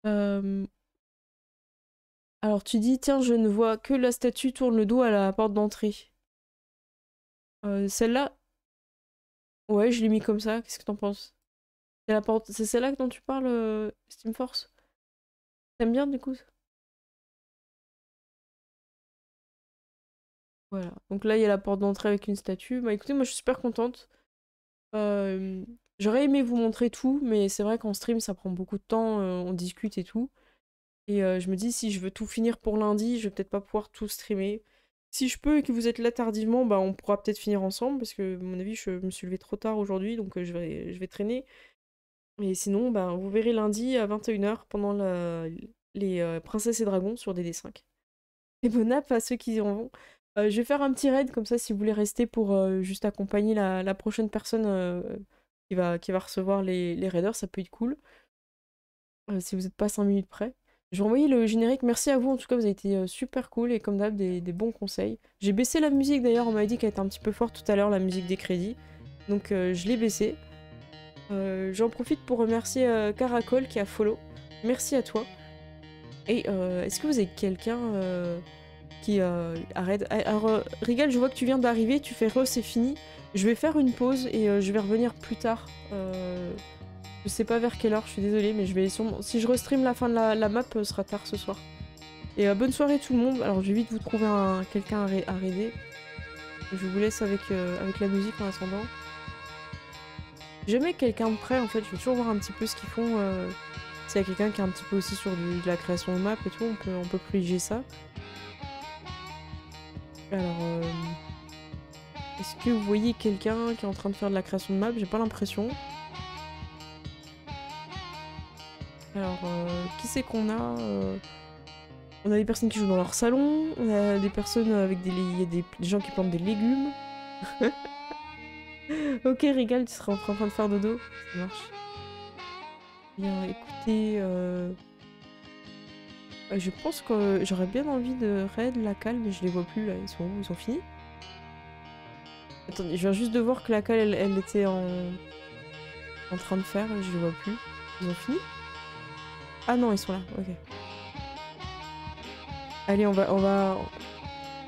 Euh, Alors tu dis, tiens, je ne vois que la statue tourne le dos à la porte d'entrée. Celle-là, ouais, je l'ai mis comme ça. Qu'est-ce que t'en penses? C'est celle-là dont tu parles, Steam Force? T'aimes bien du coup? Voilà. Donc là, il y a la porte d'entrée avec une statue. Bah écoutez, moi je suis super contente. Euh, J'aurais aimé vous montrer tout, mais c'est vrai qu'en stream, ça prend beaucoup de temps, on discute et tout. Et je me dis, si je veux tout finir pour lundi, je vais peut-être pas pouvoir tout streamer. Si je peux et que vous êtes là tardivement, bah on pourra peut-être finir ensemble, parce que à mon avis, je me suis levée trop tard aujourd'hui, donc je vais traîner. Et sinon, bah, vous verrez lundi à 21h pendant les Princesses et Dragons sur DD5. Et bon app à ceux qui y en vont. Je vais faire un petit raid, comme ça, si vous voulez rester pour juste accompagner la prochaine personne qui va recevoir les raiders, ça peut être cool. Si vous n'êtes pas 5 minutes près. Je vais envoyer le générique. Merci à vous, en tout cas, vous avez été super cool et comme d'hab, des bons conseils. J'ai baissé la musique d'ailleurs, on m'avait dit qu'elle était un petit peu forte tout à l'heure, la musique des crédits. Donc je l'ai baissée. J'en profite pour remercier Caracol qui a follow. Merci à toi. Et est-ce que vous avez quelqu'un qui arrête? Alors, Rigal, je vois que tu viens d'arriver, tu fais re, c'est fini. Je vais faire une pause et je vais revenir plus tard. Je sais pas vers quelle heure, je suis désolée, mais je vais sûrement... Si je restream la fin de la map, ce sera tard ce soir. Et bonne soirée tout le monde. Alors je vais vite vous trouver quelqu'un à raider. Je vous laisse avec la musique en attendant. Jamais quelqu'un de près en fait, je vais toujours voir un petit peu ce qu'ils font. S'il y a quelqu'un qui est un petit peu aussi sur de la création de map et tout, on peut privilégier ça. Alors, est-ce que vous voyez quelqu'un qui est en train de faire de la création de map? J'ai pas l'impression. Alors, qui c'est qu'on a on a des personnes qui jouent dans leur salon, on a des personnes avec des... Il y a des gens qui plantent des légumes. Ok, Régal, tu seras en train de faire dodo. Ça marche. Bien, écoutez... je pense que j'aurais bien envie de raid la cale, mais je les vois plus là. Ils sont où? Ils ont fini? Attendez, je viens juste de voir que la cale, elle était en train de faire, je les vois plus. Ils ont fini? Ah non, ils sont là, ok. Allez, on va...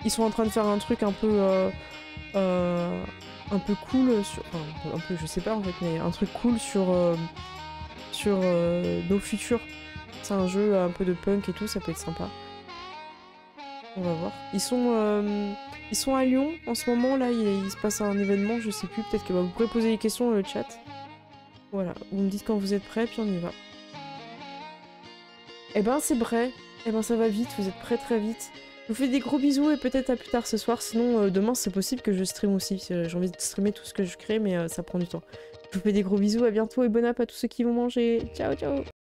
Ils sont en train de faire un truc un peu cool sur... Enfin, un peu, je sais pas en fait, mais un truc cool sur nos futurs. C'est un jeu un peu de punk et tout, ça peut être sympa. On va voir. Ils sont à Lyon en ce moment, là, il se passe un événement, je sais plus, peut-être que vous pourrez poser des questions dans le chat. Voilà, vous me dites quand vous êtes prêts, puis on y va. Eh ben c'est vrai, eh ben ça va vite, vous êtes prêts très vite. Je vous fais des gros bisous et peut-être à plus tard ce soir, sinon demain c'est possible que je stream aussi. J'ai envie de streamer tout ce que je crée mais ça prend du temps. Je vous fais des gros bisous, à bientôt et bon app à tous ceux qui vont manger. Ciao ciao.